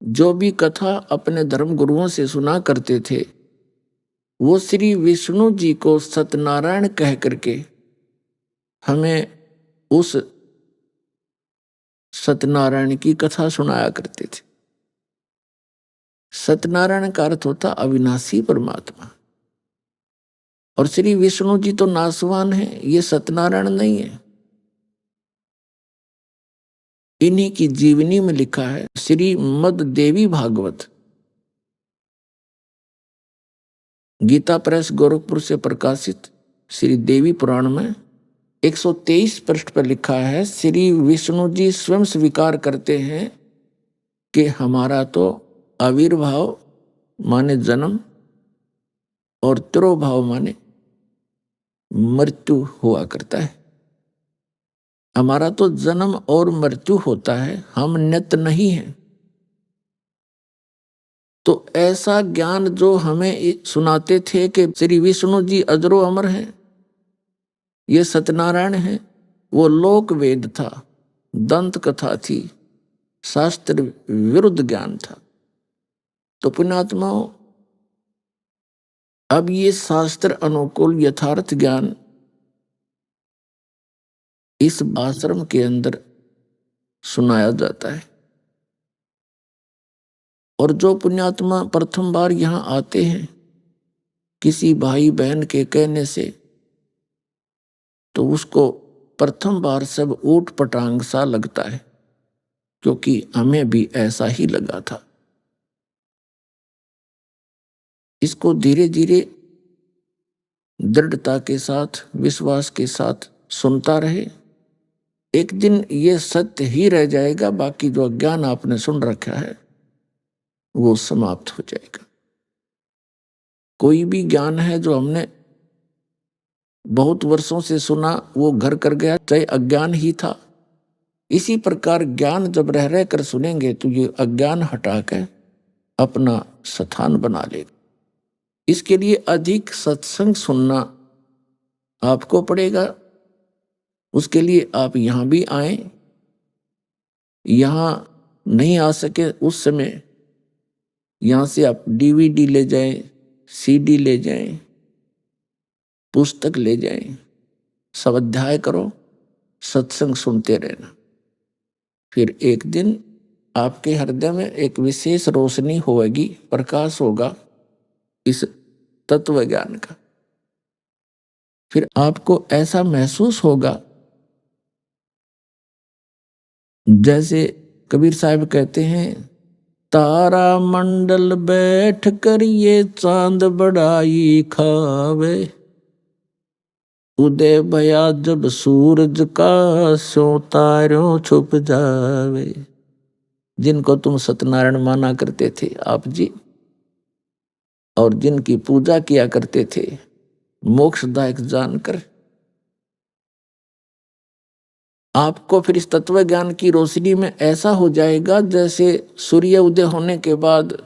जो भी कथा अपने धर्म गुरुओं से सुना करते थे, वो श्री विष्णु जी को सत्यनारायण कह करके हमें उस सत्यनारायण की कथा सुनाया करते थे। सत्यनारायण का अर्थ होता अविनाशी परमात्मा। और श्री विष्णु जी तो नासवान है, ये सत्यनारायण नहीं है। इन्हीं की जीवनी में लिखा है, श्री मद देवी भागवत, गीता प्रेस गोरखपुर से प्रकाशित श्री देवी पुराण में 123 पृष्ठ पर लिखा है, श्री विष्णु जी स्वयं स्वीकार करते हैं कि हमारा तो आविर्भाव माने जन्म और तिरोभाव माने मृत्यु हुआ करता है। हमारा तो जन्म और मृत्यु होता है, हम नित्य नहीं हैं। तो ऐसा ज्ञान जो हमें सुनाते थे कि श्री विष्णु जी अजरो अमर हैं, ये सत्यनारायण हैं, वो लोक वेद था, दंत कथा थी, शास्त्र विरुद्ध ज्ञान था। तो पुण्यात्माओं, अब ये शास्त्र अनुकूल यथार्थ ज्ञान इस आश्रम के अंदर सुनाया जाता है। और जो पुण्यात्मा प्रथम बार यहाँ आते हैं किसी भाई बहन के कहने से, तो उसको प्रथम बार सब ऊट पटांग सा लगता है, क्योंकि हमें भी ऐसा ही लगा था। इसको धीरे धीरे दृढ़ता के साथ, विश्वास के साथ सुनता रहे। एक दिन ये सत्य ही रह जाएगा, बाकी जो ज्ञान आपने सुन रखा है वो समाप्त हो जाएगा। कोई भी ज्ञान है जो हमने बहुत वर्षों से सुना, वो घर कर गया, चाहे अज्ञान ही था, इसी प्रकार ज्ञान जब रह रह कर सुनेंगे तो ये अज्ञान हटा कर अपना स्थान बना लेगा। इसके लिए अधिक सत्संग सुनना आपको पड़ेगा। उसके लिए आप यहाँ भी आए, यहाँ नहीं आ सके उस समय यहाँ से आप DVD ले जाएं, CD ले जाएं, पुस्तक ले जाएं, स्वाध्याय करो, सत्संग सुनते रहना। फिर एक दिन आपके हृदय में एक विशेष रोशनी होगी, प्रकाश होगा इस तत्व ज्ञान का। फिर आपको ऐसा महसूस होगा जैसे कबीर साहब कहते हैं, तारा मंडल बैठ कर ये चांद बड़ाई खावे, उदय भया जब सूरज का सो तारों छुप जावे। जिनको तुम सत्यनारायण माना करते थे आप जी, और जिनकी पूजा किया करते थे मोक्षदायक जानकर, आपको फिर इस तत्व ज्ञान की रोशनी में ऐसा हो जाएगा जैसे सूर्य उदय होने के बाद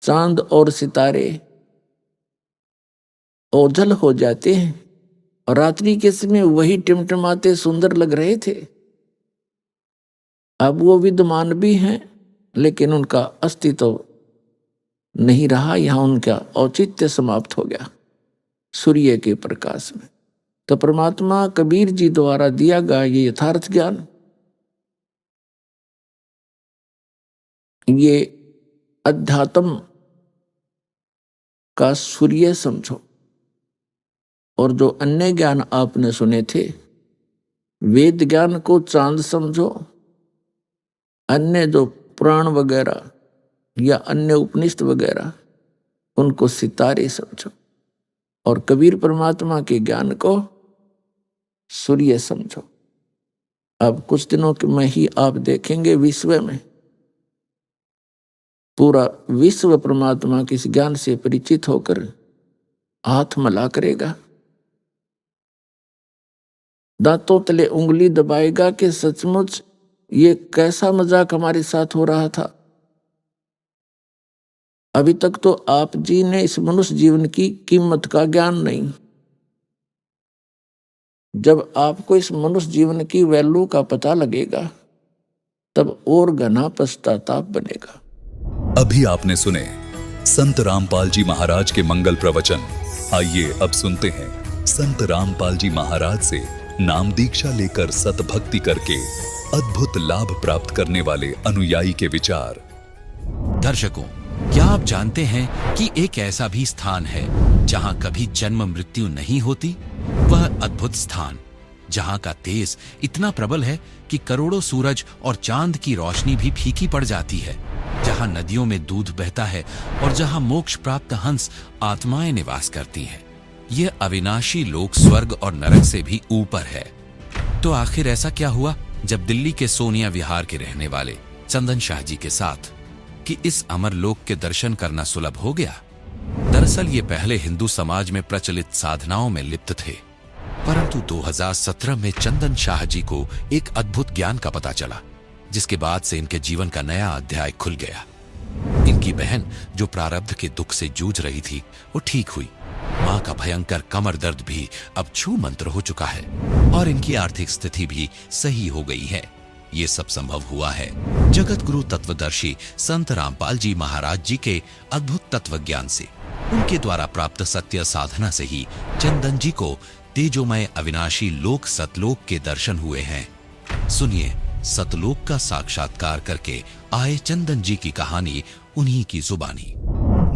चांद और सितारे ओझल हो जाते हैं और रात्रि के समय वही टिमटिमाते सुंदर लग रहे थे। अब वो विद्यमान भी हैं लेकिन उनका अस्तित्व नहीं रहा, यहां उनका औचित्य समाप्त हो गया सूर्य के प्रकाश में। तो परमात्मा कबीर जी द्वारा दिया गया ये यथार्थ ज्ञान, ये अध्यात्म का सूर्य समझो। और जो अन्य ज्ञान आपने सुने थे, वेद ज्ञान को चांद समझो, अन्य जो पुराण वगैरह या अन्य उपनिषद वगैरह उनको सितारे समझो, और कबीर परमात्मा के ज्ञान को सूर्य समझो। अब कुछ दिनों में ही आप देखेंगे विश्व में पूरा विश्व परमात्मा के इस ज्ञान से परिचित होकर हाथ मिला करेगा, दांतों तले उंगली दबाएगा कि सचमुच ये कैसा मजाक हमारे साथ हो रहा था। अभी तक तो आप जी ने इस मनुष्य जीवन की कीमत का ज्ञान नहीं। जब आपको इस मनुष्य जीवन की वैल्यू का पता लगेगा तब और घना पश्चाताप बनेगा। अभी आपने सुने संत रामपाल जी महाराज के मंगल प्रवचन। आइए अब सुनते हैं संत रामपाल जी महाराज से नाम दीक्षा लेकर सतभक्ति करके अद्भुत लाभ प्राप्त करने वाले अनुयायी के विचार। दर्शकों, क्या आप जानते हैं कि एक ऐसा भी स्थान है जहां कभी जन्म मृत्यु नहीं होती? वह अद्भुत स्थान जहां का तेज इतना प्रबल है कि करोड़ों सूरज और चांद की रोशनी भी फीकी पड़ जाती है, जहां नदियों में दूध बहता है और जहां मोक्ष प्राप्त हंस आत्माएं निवास करती हैं। यह अविनाशी लोक स्वर्ग और नरक से भी ऊपर है। तो आखिर ऐसा क्या हुआ जब दिल्ली के सोनिया विहार के रहने वाले चंदन शाह जी के साथ कि इस अमर लोक के दर्शन करना सुलभ हो गया? दरअसल ये पहले हिंदू समाज में प्रचलित साधनाओं में लिप्त थे, परंतु 2017 में चंदन शाह जी को एक अद्भुत ज्ञान का पता चला, जिसके बाद से इनके जीवन का नया अध्याय खुल गया। इनकी बहन जो प्रारब्ध के दुख से जूझ रही थी वो ठीक हुई, मां का भयंकर कमर दर्द भी अब छू मंत्र हो चुका है और इनकी आर्थिक स्थिति भी सही हो गई है। ये सब संभव हुआ है जगत गुरु तत्वदर्शी संत रामपाल जी महाराज जी के अद्भुत तत्व ज्ञान से। उनके द्वारा प्राप्त सत्य साधना से ही चंदन जी को तेजोमय अविनाशी लोक सतलोक के दर्शन हुए हैं। सुनिए सतलोक का साक्षात्कार करके आए चंदन जी की कहानी उन्हीं की जुबानी।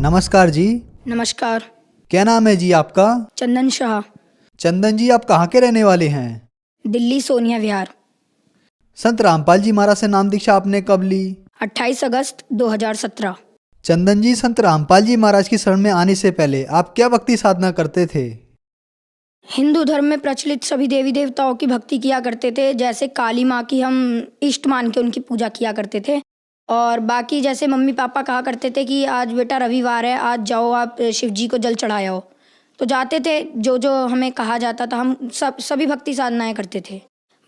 नमस्कार जी। नमस्कार। क्या नाम है जी आपका? चंदन शाह। चंदन जी, आप कहाँ के रहने वाले हैं? दिल्ली सोनिया विहार। संत रामपाल जी महाराज से नाम दीक्षा आपने कब ली? 28 अगस्त 2017। चंदन जी, संत रामपाल जी महाराज की शरण में आने से पहले आप क्या भक्ति साधना करते थे? हिंदू धर्म में प्रचलित सभी देवी देवताओं की भक्ति किया करते थे। जैसे काली माँ की हम इष्ट मान के उनकी पूजा किया करते थे, और बाकी जैसे मम्मी पापा कहा करते थे कि आज बेटा रविवार है, आज जाओ आप शिव जी को जल चढ़ाए आओ, तो जाते थे। जो जो हमें कहा जाता था हम सभी भक्ति साधनाएं करते थे।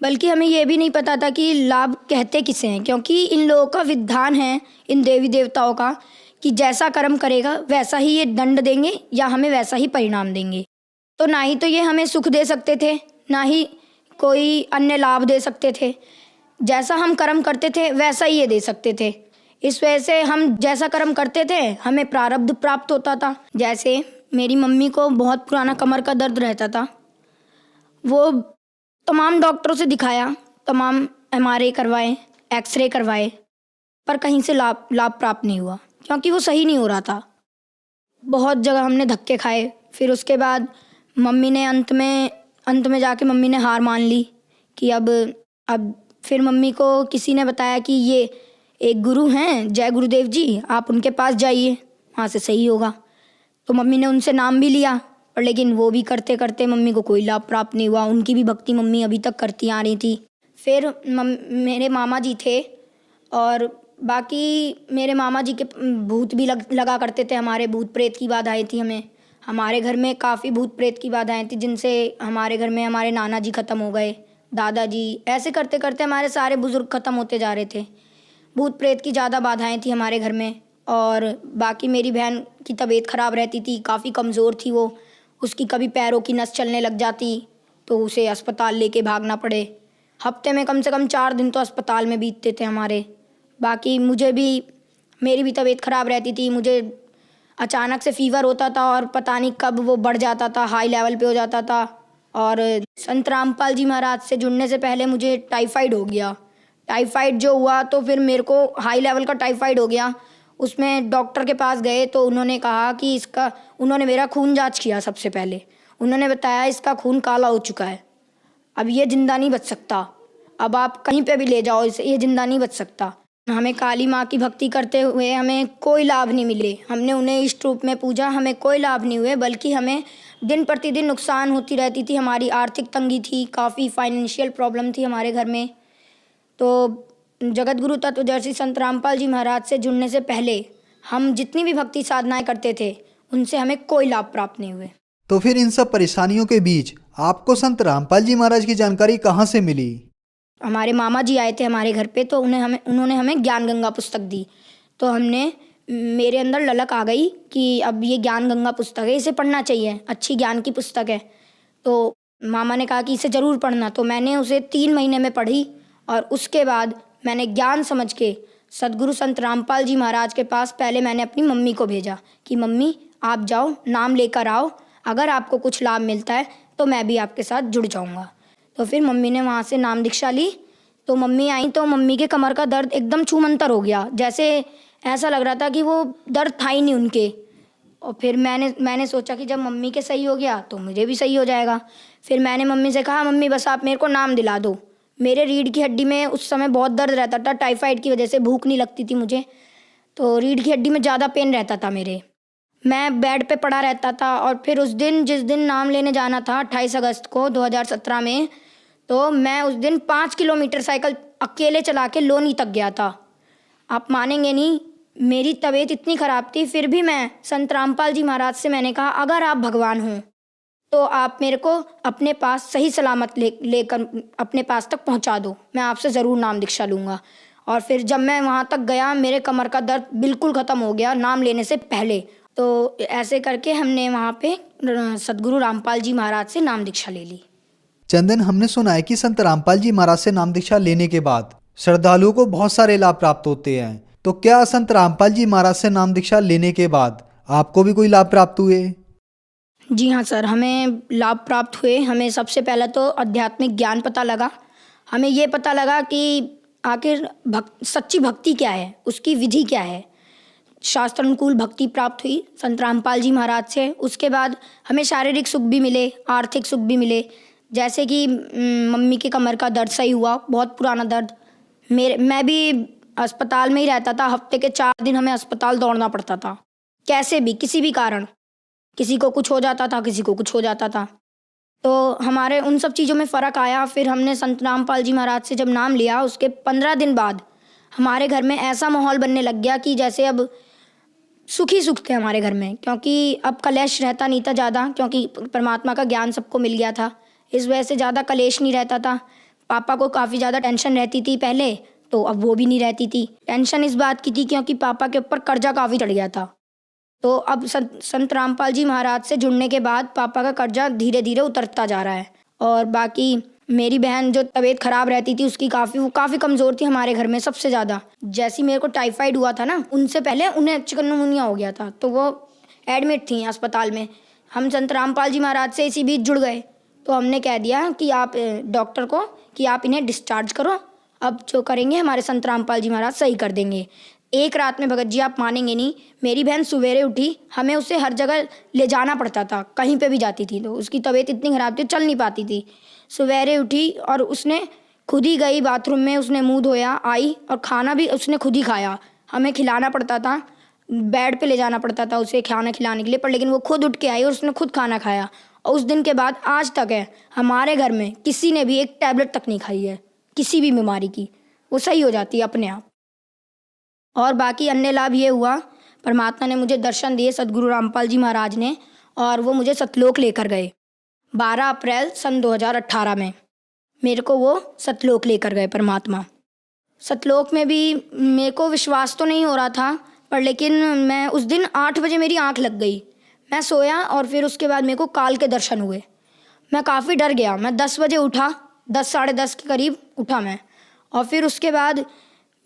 बल्कि हमें ये भी नहीं पता था कि लाभ कहते किसे हैं, क्योंकि इन लोगों का विधान है, इन देवी देवताओं का, कि जैसा कर्म करेगा वैसा ही ये दंड देंगे या हमें वैसा ही परिणाम देंगे। तो ना ही तो ये हमें सुख दे सकते थे, ना ही कोई अन्य लाभ दे सकते थे। जैसा हम कर्म करते थे वैसा ही ये दे सकते थे। इस वजह से हम जैसा कर्म करते थे हमें प्रारब्ध प्राप्त होता था। जैसे मेरी मम्मी को बहुत पुराना कमर का दर्द रहता था, वो तमाम डॉक्टरों से दिखाया, तमाम MRI करवाए, एक्सरे करवाए, पर कहीं से लाभ प्राप्त नहीं हुआ, क्योंकि वो सही नहीं हो रहा था। बहुत जगह हमने धक्के खाए। फिर उसके बाद मम्मी ने अंत में जाके मम्मी ने हार मान ली कि अब फिर मम्मी को किसी ने बताया कि ये एक गुरु हैं, जय गुरुदेव जी, आप उनके पास जाइए, वहाँ से सही होगा। तो मम्मी ने उनसे नाम भी लिया, और लेकिन वो भी करते करते मम्मी को कोई लाभ प्राप्त नहीं हुआ। उनकी भी भक्ति मम्मी अभी तक करती आ रही थी। फिर मेरे मामा जी थे, और बाकी मेरे मामा जी के भूत भी लगा करते थे। हमारे भूत प्रेत की बाधाएं थी। हमारे घर में काफ़ी भूत प्रेत की बाधाएं थी, जिनसे हमारे घर में हमारे नाना जी ख़त्म हो गए, दादाजी, ऐसे करते करते हमारे सारे बुज़ुर्ग ख़त्म होते जा रहे थे। भूत प्रेत की ज़्यादा बाधाएं थी हमारे घर में। और बाकी मेरी बहन की तबीयत ख़राब रहती थी, काफ़ी कमज़ोर थी वो, उसकी कभी पैरों की नस चलने लग जाती तो उसे अस्पताल लेके भागना पड़े। हफ्ते में कम से कम 4 दिन तो अस्पताल में बीतते थे हमारे। बाकी मेरी भी तबीयत ख़राब रहती थी। मुझे अचानक से फ़ीवर होता था और पता नहीं कब वो बढ़ जाता था, हाई लेवल पे हो जाता था। और संत रामपाल जी महाराज से जुड़ने से पहले मुझे टाइफाइड हो गया। टाइफाइड जो हुआ तो फिर मेरे को हाई लेवल का टाइफाइड हो गया। उसमें डॉक्टर के पास गए तो उन्होंने कहा कि उन्होंने मेरा खून जांच किया। सबसे पहले उन्होंने बताया इसका खून काला हो चुका है, अब ये ज़िंदा नहीं बच सकता, अब आप कहीं पे भी ले जाओ इसे, ये ज़िंदा नहीं बच सकता। हमें काली माँ की भक्ति करते हुए हमें कोई लाभ नहीं मिले। हमने उन्हें इष्ट रूप में पूजा, हमें कोई लाभ नहीं हुए, बल्कि हमें दिन प्रतिदिन नुकसान होती रहती थी। हमारी आर्थिक तंगी थी, काफ़ी फाइनेंशियल प्रॉब्लम थी हमारे घर में। तो जगत गुरु तत्वदर्शी संत रामपाल जी महाराज से जुड़ने से पहले हम जितनी भी भक्ति साधनाएं करते थे उनसे हमें कोई लाभ प्राप्त नहीं हुए। तो फिर इन सब परेशानियों के बीच आपको संत रामपाल जी महाराज की जानकारी कहाँ से मिली? हमारे मामा जी आए थे हमारे घर पे, तो उन्होंने हमें ज्ञान गंगा पुस्तक दी। तो मेरे अंदर ललक आ गई कि अब ये ज्ञान गंगा पुस्तक है, इसे पढ़ना चाहिए, अच्छी ज्ञान की पुस्तक है। तो मामा ने कहा कि इसे ज़रूर पढ़ना। तो मैंने उसे 3 महीने में पढ़ी, और उसके बाद मैंने ज्ञान समझ के सदगुरु संत रामपाल जी महाराज के पास पहले मैंने अपनी मम्मी को भेजा कि मम्मी आप जाओ, नाम लेकर आओ, अगर आपको कुछ लाभ मिलता है तो मैं भी आपके साथ जुड़ जाऊंगा। तो फिर मम्मी ने वहाँ से नाम दीक्षा ली। तो मम्मी आई तो मम्मी के कमर का दर्द एकदम छूमंतर हो गया, जैसे ऐसा लग रहा था कि वो दर्द था ही नहीं उनके। और फिर मैंने सोचा कि जब मम्मी के सही हो गया तो मुझे भी सही हो जाएगा। फिर मैंने मम्मी से कहा मम्मी बस आप मेरे को नाम दिला दो। मेरे रीढ़ की हड्डी में उस समय बहुत दर्द रहता था, टाइफाइड की वजह से भूख नहीं लगती थी मुझे, तो रीढ़ की हड्डी में ज़्यादा पेन रहता था मेरे। मैं बेड पे पड़ा रहता था। और फिर जिस दिन नाम लेने जाना था 28 अगस्त को 2017 में, तो मैं उस दिन 5 किलोमीटर साइकिल अकेले चला के लोनी तक गया था। आप मानेंगे नहीं, मेरी तबीयत इतनी ख़राब थी, फिर भी मैं संत रामपाल जी महाराज से मैंने कहा अगर आप भगवान हों तो आप मेरे को अपने पास सही सलामत लेकर अपने पास तक पहुंचा दो, मैं आपसे ज़रूर नाम दीक्षा लूँगा। और फिर जब मैं वहाँ तक गया मेरे कमर का दर्द बिल्कुल ख़त्म हो गया नाम लेने से पहले। तो ऐसे करके हमने वहाँ पे सदगुरु रामपाल जी महाराज से नाम दीक्षा ले ली। चंदन, हमने सुना है कि संत रामपाल जी महाराज से नाम दीक्षा लेने के बाद श्रद्धालुओं को बहुत सारे लाभ प्राप्त होते हैं, तो क्या संत रामपाल जी महाराज से नाम दीक्षा लेने के बाद आपको भी कोई लाभ प्राप्त हुए? जी हाँ सर, हमें लाभ प्राप्त हुए। हमें सबसे पहले तो आध्यात्मिक ज्ञान पता लगा। हमें ये पता लगा कि आखिर सच्ची भक्ति क्या है, उसकी विधि क्या है। शास्त्र अनुकूल भक्ति प्राप्त हुई संत रामपाल जी महाराज से। उसके बाद हमें शारीरिक सुख भी मिले, आर्थिक सुख भी मिले। जैसे कि मम्मी के कमर का दर्द सही हुआ, बहुत पुराना दर्द। मैं भी अस्पताल में ही रहता था, हफ्ते के 4 दिन हमें अस्पताल दौड़ना पड़ता था, कैसे भी किसी भी कारण, किसी को कुछ हो जाता था, किसी को कुछ हो जाता था। तो हमारे उन सब चीज़ों में फ़र्क आया। फिर हमने संत रामपाल जी महाराज से जब नाम लिया, उसके 15 दिन बाद हमारे घर में ऐसा माहौल बनने लग गया कि जैसे अब सुख ही सुख थे हमारे घर में, क्योंकि अब कलेश रहता नहीं था ज़्यादा, क्योंकि परमात्मा का ज्ञान सबको मिल गया था। इस वजह से ज़्यादा कलेश नहीं रहता था। पापा को काफ़ी ज़्यादा टेंशन रहती थी पहले, तो अब वो भी नहीं रहती थी। टेंशन इस बात की थी क्योंकि पापा के ऊपर कर्जा काफ़ी चढ़ गया था। तो अब संत रामपाल जी महाराज से जुड़ने के बाद पापा का कर्जा धीरे धीरे उतरता जा रहा है। और बाकी मेरी बहन जो तबीयत ख़राब रहती थी उसकी वो काफ़ी कमज़ोर थी हमारे घर में सबसे ज़्यादा। जैसे मेरे को टाइफाइड हुआ था ना, उनसे पहले उन्हें चिकनगुनिया हो गया था, तो वो एडमिट थी अस्पताल में। हम संत रामपाल जी महाराज से इसी बीच जुड़ गए, तो हमने कह दिया कि आप डॉक्टर को कि आप इन्हें डिस्चार्ज करो, अब जो करेंगे हमारे संत रामपाल जी महाराज सही कर देंगे। एक रात में भगत जी आप मानेंगे नहीं, मेरी बहन सवेरे उठी, हमें उसे हर जगह ले जाना पड़ता था, कहीं पे भी जाती थी तो उसकी तबीयत इतनी ख़राब थी, चल नहीं पाती थी। सवेरे उठी और उसने खुद ही गई बाथरूम में, उसने मुंह धोया, आई और खाना भी उसने खुद ही खाया। हमें खिलाना पड़ता था, बेड पे ले जाना पड़ता था उसे खाना खिलाने के लिए, पर लेकिन वो खुद उठ के आई और उसने खुद खाना खाया। और उस दिन के बाद आज तक है हमारे घर में किसी ने भी एक टैबलेट तक नहीं खाई है किसी भी बीमारी की, वो सही हो जाती है अपने आप। और बाकी अन्य लाभ ये हुआ, परमात्मा ने मुझे दर्शन दिए सदगुरु रामपाल जी महाराज ने, और वो मुझे सतलोक लेकर गए 12 अप्रैल सन 2018 में। मेरे को वो सतलोक लेकर गए परमात्मा। सतलोक में भी मेरे को विश्वास तो नहीं हो रहा था, पर लेकिन मैं उस दिन 8 बजे मेरी आंख लग गई। मैं सोया और फिर उसके बाद मेरे को काल के दर्शन हुए। मैं काफ़ी डर गया। मैं 10 बजे उठा, 10 साढ़े 10 के करीब उठा मैं, और फिर उसके बाद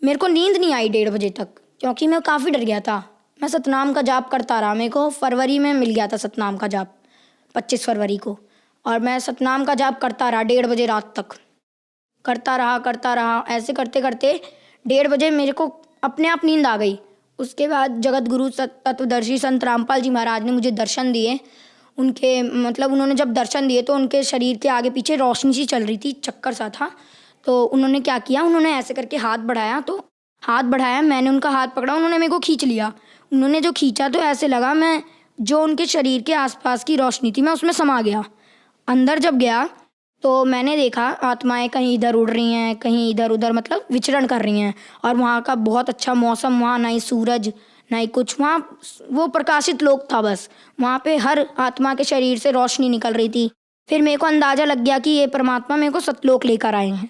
मेरे को नींद नहीं आई 1:30 बजे तक, क्योंकि मैं काफ़ी डर गया था। मैं सतनाम का जाप करता रहा। मेरे को फरवरी में मिल गया था सतनाम का जाप, 25 फरवरी को, और मैं सतनाम का जाप करता रहा 1:30 बजे रात तक, करता रहा। ऐसे करते करते 1:30 बजे मेरे को अपने आप नींद आ गई। उसके बाद जगत गुरु तत्वदर्शी संत रामपाल जी महाराज ने मुझे दर्शन दिए। उनके मतलब उन्होंने जब दर्शन दिए तो उनके शरीर के आगे पीछे रोशनी सी चल रही थी, चक्कर सा था। तो उन्होंने क्या किया, उन्होंने ऐसे करके हाथ बढ़ाया, तो हाथ बढ़ाया, मैंने उनका हाथ पकड़ा, उन्होंने मेरे को खींच लिया। उन्होंने जो खींचा तो ऐसे लगा मैं जो उनके शरीर के आसपास की रोशनी थी मैं उसमें समा गया। अंदर जब गया तो मैंने देखा आत्माएं कहीं इधर उड़ रही हैं, कहीं इधर उधर मतलब विचरण कर रही हैं, और वहाँ का बहुत अच्छा मौसम, वहाँ ना ही सूरज ना ही कुछ, वहाँ वो प्रकाशित लोक था बस। वहाँ पे हर आत्मा के शरीर से रोशनी निकल रही थी। फिर मेरे को अंदाज़ा लग गया कि ये परमात्मा मेरे को सतलोक लेकर आए हैं।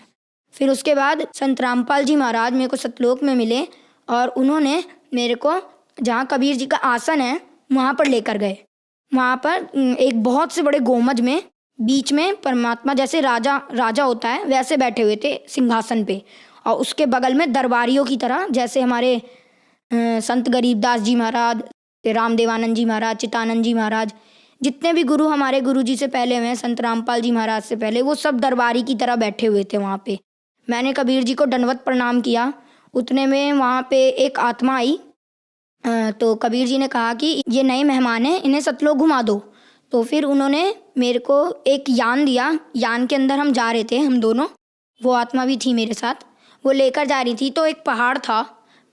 फिर उसके बाद संत रामपाल जी महाराज मेरे को सतलोक में मिले, और उन्होंने मेरे को जहाँ कबीर जी का आसन है वहाँ पर लेकर गए। वहाँ पर एक बहुत से बड़े गोमज में बीच में परमात्मा जैसे राजा होता है वैसे बैठे हुए थे सिंहासन पे, और उसके बगल में दरबारियों की तरह, जैसे हमारे संत गरीबदास जी महाराज, रामदेवानंद जी महाराज, चितानंद जी महाराज, जितने भी गुरु हमारे गुरु जी से पहले हुए, संत रामपाल जी महाराज से पहले, वो सब दरबारी की तरह बैठे हुए थे वहाँ पे। मैंने कबीर जी को दंडवत प्रणाम किया। उतने में वहाँ पे एक आत्मा आई, तो कबीर जी ने कहा कि ये नए मेहमान हैं, इन्हें सतलोक घुमा दो। तो फिर उन्होंने मेरे को एक यान दिया। यान के अंदर हम जा रहे थे, हम दोनों, वो आत्मा भी थी मेरे साथ, वो लेकर जा रही थी। तो एक पहाड़ था,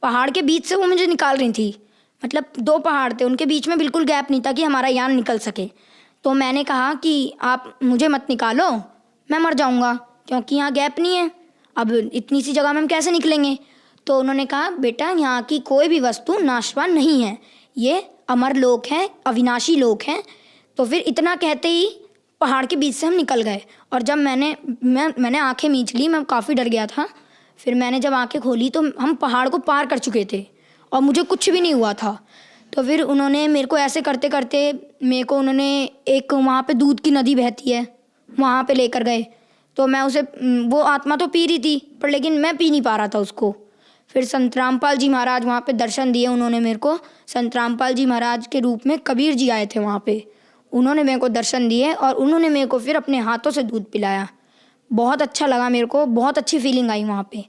पहाड़ के बीच से वो मुझे निकाल रही थी। मतलब 2 पहाड़ थे, उनके बीच में बिल्कुल गैप नहीं था कि हमारा यान निकल सके। तो मैंने कहा कि आप मुझे मत निकालो, मैं मर जाऊँगा, क्योंकि यहाँ गैप नहीं है, अब इतनी सी जगह में हम कैसे निकलेंगे। तो उन्होंने कहा बेटा यहाँ की कोई भी वस्तु नाशवान नहीं है, ये अमर लोक है, अविनाशी लोक है। तो फिर इतना कहते ही पहाड़ के बीच से हम निकल गए। और जब मैंने आंखें मीच ली, मैं काफ़ी डर गया था। फिर मैंने जब आंखें खोली तो हम पहाड़ को पार कर चुके थे और मुझे कुछ भी नहीं हुआ था। तो फिर उन्होंने मेरे को ऐसे करते करते मेरे को उन्होंने एक वहाँ पे दूध की नदी बहती है वहाँ पे लेकर गए। तो मैं उसे, वो आत्मा तो पी रही थी पर लेकिन मैं पी नहीं पा रहा था उसको। फिर संत रामपाल जी महाराज वहाँ पे दर्शन दिए उन्होंने मेरे को। संत रामपाल जी महाराज के रूप में कबीर जी आए थे वहाँ पे, उन्होंने मेरे को दर्शन दिए और उन्होंने मेरे को फिर अपने हाथों से दूध पिलाया। बहुत अच्छा लगा मेरे को, बहुत अच्छी फीलिंग आई वहाँ पे।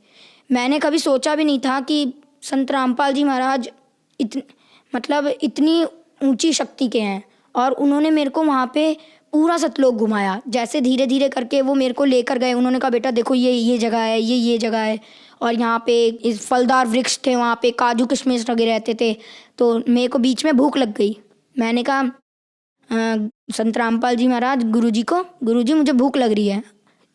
मैंने कभी सोचा भी नहीं था कि संत रामपाल जी महाराज इतनी ऊंची शक्ति के हैं। और उन्होंने मेरे को वहाँ पे पूरा सतलोक घुमाया। जैसे धीरे धीरे करके वो मेरे को लेकर गए। उन्होंने कहा बेटा देखो ये जगह है, ये जगह है, और यहाँ पे इस फलदार वृक्ष थे, वहाँ पे काजू किशमिश लगे रहते थे। तो मेरे को बीच में भूख लग गई। मैंने कहा संत रामपाल जी महाराज गुरुजी मुझे भूख लग रही है।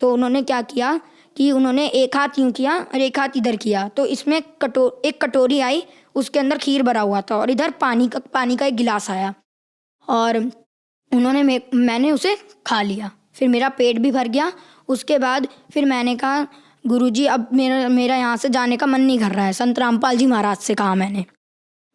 तो उन्होंने क्या किया कि उन्होंने एक हाथ यूँ किया और एक हाथ इधर किया। तो इसमें एक कटोरी आई, उसके अंदर खीर भरा हुआ था और इधर पानी का एक गिलास आया और उन्होंने मैंने उसे खा लिया। फिर मेरा पेट भी भर गया। उसके बाद फिर मैंने कहा गुरुजी अब मेरा यहाँ से जाने का मन नहीं कर रहा है, संत रामपाल जी महाराज से कहा मैंने।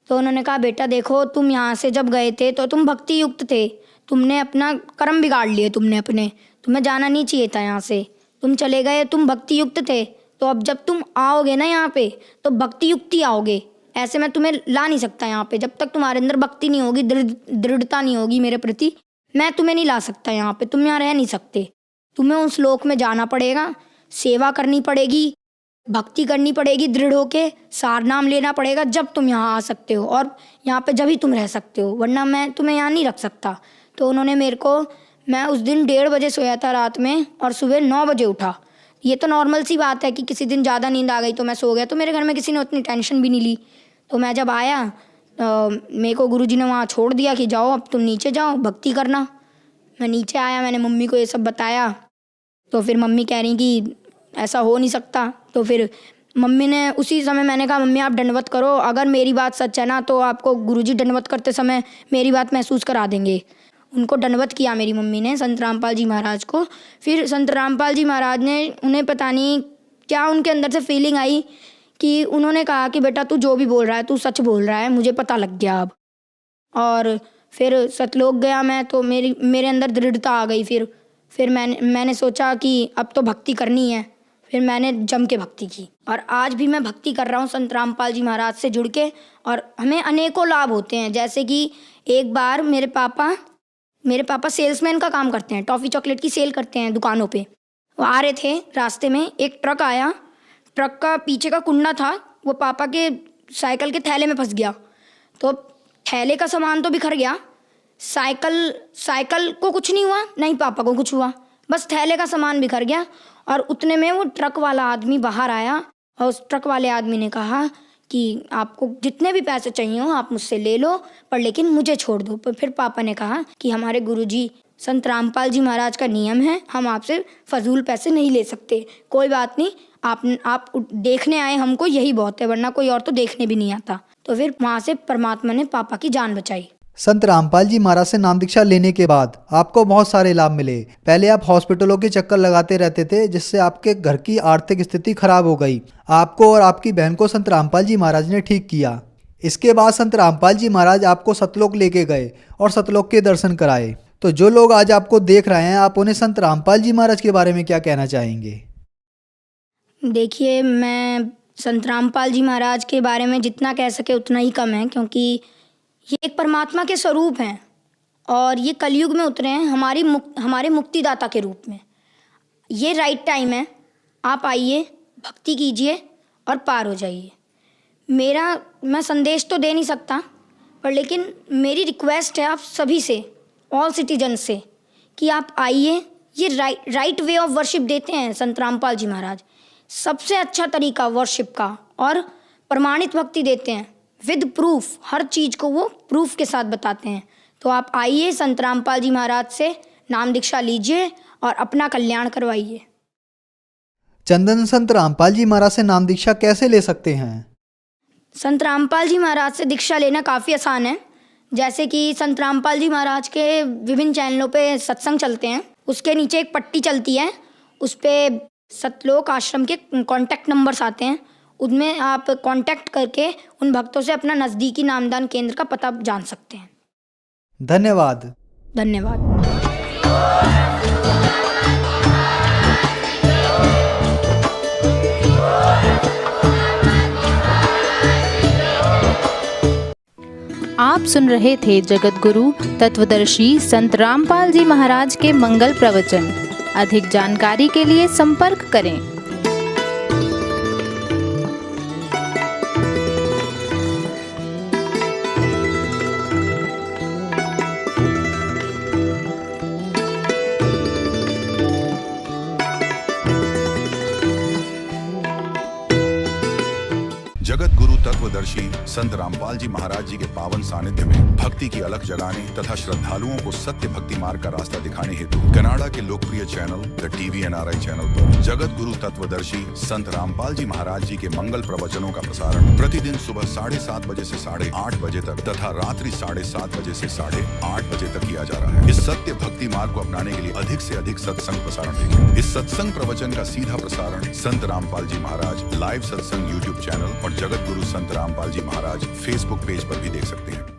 तो उन्होंने कहा बेटा देखो, तुम यहाँ से जब गए थे तो तुम भक्ति युक्त थे, तुमने अपना कर्म बिगाड़ लिए, तुम्हें जाना नहीं चाहिए था यहाँ से, तुम चले गए, तुम भक्ति युक्त थे, तो अब जब तुम आओगे ना यहाँ पे तो भक्ति युक्त ही आओगे, ऐसे मैं तुम्हें ला नहीं सकता यहाँ पे, जब तक तुम्हारे अंदर भक्ति नहीं होगी, दृढ़ता नहीं होगी मेरे प्रति, मैं तुम्हें नहीं ला सकता यहाँ पे, तुम यहाँ रह नहीं सकते, तुम्हें उस लोक में जाना पड़ेगा, सेवा करनी पड़ेगी, भक्ति करनी पड़ेगी, दृढ़ होके सार नाम लेना पड़ेगा, जब तुम यहाँ आ सकते हो और यहाँ पे जब ही तुम रह सकते हो, वरना मैं तुम्हें यहाँ नहीं रख सकता। तो उन्होंने मेरे को, मैं उस दिन 1:30 बजे सोया था रात में और सुबह 9 बजे उठा। ये तो नॉर्मल सी बात है कि किसी दिन ज़्यादा नींद आ गई तो मैं सो गया, तो मेरे घर में किसी ने उतनी टेंशन भी नहीं ली। तो मैं जब आया मेरे को गुरुजी ने वहाँ छोड़ दिया कि जाओ अब तुम नीचे जाओ, भक्ति करना। मैं नीचे आया, मैंने मम्मी को ये सब बताया, तो फिर मम्मी कह रही कि ऐसा हो नहीं सकता। तो फिर मम्मी ने उसी समय, मैंने कहा मम्मी आप दंडवत करो, अगर मेरी बात सच है ना तो आपको गुरुजी दंडवत करते समय मेरी बात महसूस करा देंगे। उनको दंडवत किया मेरी मम्मी ने, संत रामपाल जी महाराज को। फिर संत रामपाल जी महाराज ने, उन्हें पता नहीं क्या उनके अंदर से फीलिंग आई कि उन्होंने कहा कि बेटा तू जो भी बोल रहा है तू सच बोल रहा है, मुझे पता लग गया अब। और फिर सतलोक गया मैं, तो मेरे अंदर दृढ़ता आ गई। फिर मैंने सोचा कि अब तो भक्ति करनी है, फिर मैंने जम के भक्ति की और आज भी मैं भक्ति कर रहा हूँ संत रामपाल जी महाराज से जुड़ के। और हमें अनेकों लाभ होते हैं, जैसे कि एक बार मेरे पापा सेल्समैन का काम करते हैं, टॉफ़ी चॉकलेट की सेल करते हैं दुकानों पे। वो आ रहे थे, रास्ते में एक ट्रक आया, ट्रक का पीछे का कुंडा था वो पापा के साइकिल के थैले में फंस गया, तो थैले का सामान तो बिखर गया, साइकिल को कुछ नहीं हुआ, नहीं पापा को कुछ हुआ, बस थैले का सामान बिखर गया। और उतने में वो ट्रक वाला आदमी बाहर आया और उस ट्रक वाले आदमी ने कहा कि आपको जितने भी पैसे चाहिए हो आप मुझसे ले लो, पर लेकिन मुझे छोड़ दो। पर फिर पापा ने कहा कि हमारे गुरुजी संत रामपाल जी महाराज का नियम है, हम आपसे फजूल पैसे नहीं ले सकते, कोई बात नहीं, आप देखने आए हमको यही बहुत है, वरना कोई और तो देखने भी नहीं आता। तो फिर वहाँ से परमात्मा ने पापा की जान बचाई। संत रामपाल जी महाराज से नाम दीक्षा लेने के बाद आपको बहुत सारे लाभ मिले। पहले आप हॉस्पिटलों के चक्कर लगाते रहते थे, जिससे आपके घर की आर्थिक स्थिति खराब हो गई। आपको और आपकी बहन को संत रामपाल जी महाराज ने ठीक किया। इसके बाद संत रामपाल जी महाराज आपको सतलोक लेके गए और सतलोक के दर्शन कराए। तो जो लोग आज आपको देख रहे हैं, आप उन्हें संत रामपाल जी महाराज के बारे में क्या कहना चाहेंगे? देखिए, मैं संत रामपाल जी महाराज के बारे में जितना कह सके उतना ही कम है, क्योंकि ये एक परमात्मा के स्वरूप हैं और ये कलयुग में उतरे हैं हमारे मुक्तिदाता के रूप में। ये राइट टाइम है, आप आइए, भक्ति कीजिए और पार हो जाइए। मैं संदेश तो दे नहीं सकता, पर लेकिन मेरी रिक्वेस्ट है आप सभी से, ऑल सिटीजन से, कि आप आइए। ये राइट वे ऑफ वर्शिप देते हैं संत रामपाल जी महाराज, सबसे अच्छा तरीका वर्शिप का, और प्रमाणित भक्ति देते हैं विद प्रूफ, हर चीज़ को वो प्रूफ के साथ बताते हैं। तो आप आइए, संत रामपाल जी महाराज से नाम दीक्षा लीजिए और अपना कल्याण करवाइए। चंदन, संत रामपाल जी महाराज से नाम दीक्षा कैसे ले सकते हैं? संत रामपाल जी महाराज से दीक्षा लेना काफ़ी आसान है। जैसे कि संत रामपाल जी महाराज के विभिन्न चैनलों पे सत्संग चलते हैं, उसके नीचे एक पट्टी चलती है, उस पर सतलोक आश्रम के कॉन्टैक्ट नंबर्स आते हैं, उनमें आप कांटेक्ट करके उन भक्तों से अपना नज़दीकी नामदान केंद्र का पता जान सकते हैं। धन्यवाद। आप सुन रहे थे जगत गुरु तत्वदर्शी संत रामपाल जी महाराज के मंगल प्रवचन। अधिक जानकारी के लिए संपर्क करें। जगत गुरु तत्वदर्शी संत रामपाल जी महाराज जी के पावन सानिध्य में भक्ति की अलख जगाने तथा श्रद्धालुओं को सत्य भक्ति मार्ग का रास्ता दिखाने हेतु कनाडा के लोकप्रिय channel the TV NRI channel पर जगत गुरु तत्वदर्शी संत रामपाल जी महाराज जी के मंगल प्रवचनों का प्रसारण प्रतिदिन सुबह 7:30 बजे से 8:30 बजे तक तथा रात्रि 7:30 बजे से 8:30 बजे तक किया जा रहा है। इस सत्य भक्ति मार्ग को अपनाने के लिए अधिक से अधिक सत्संग प्रसारण देखें। इस सत्संग प्रवचन का सीधा प्रसारण संत रामपाल जी महाराज लाइव सत्संग YouTube चैनल और जगत गुरु संत रामपाल जी महाराज Facebook पेज पर भी देख सकते हैं।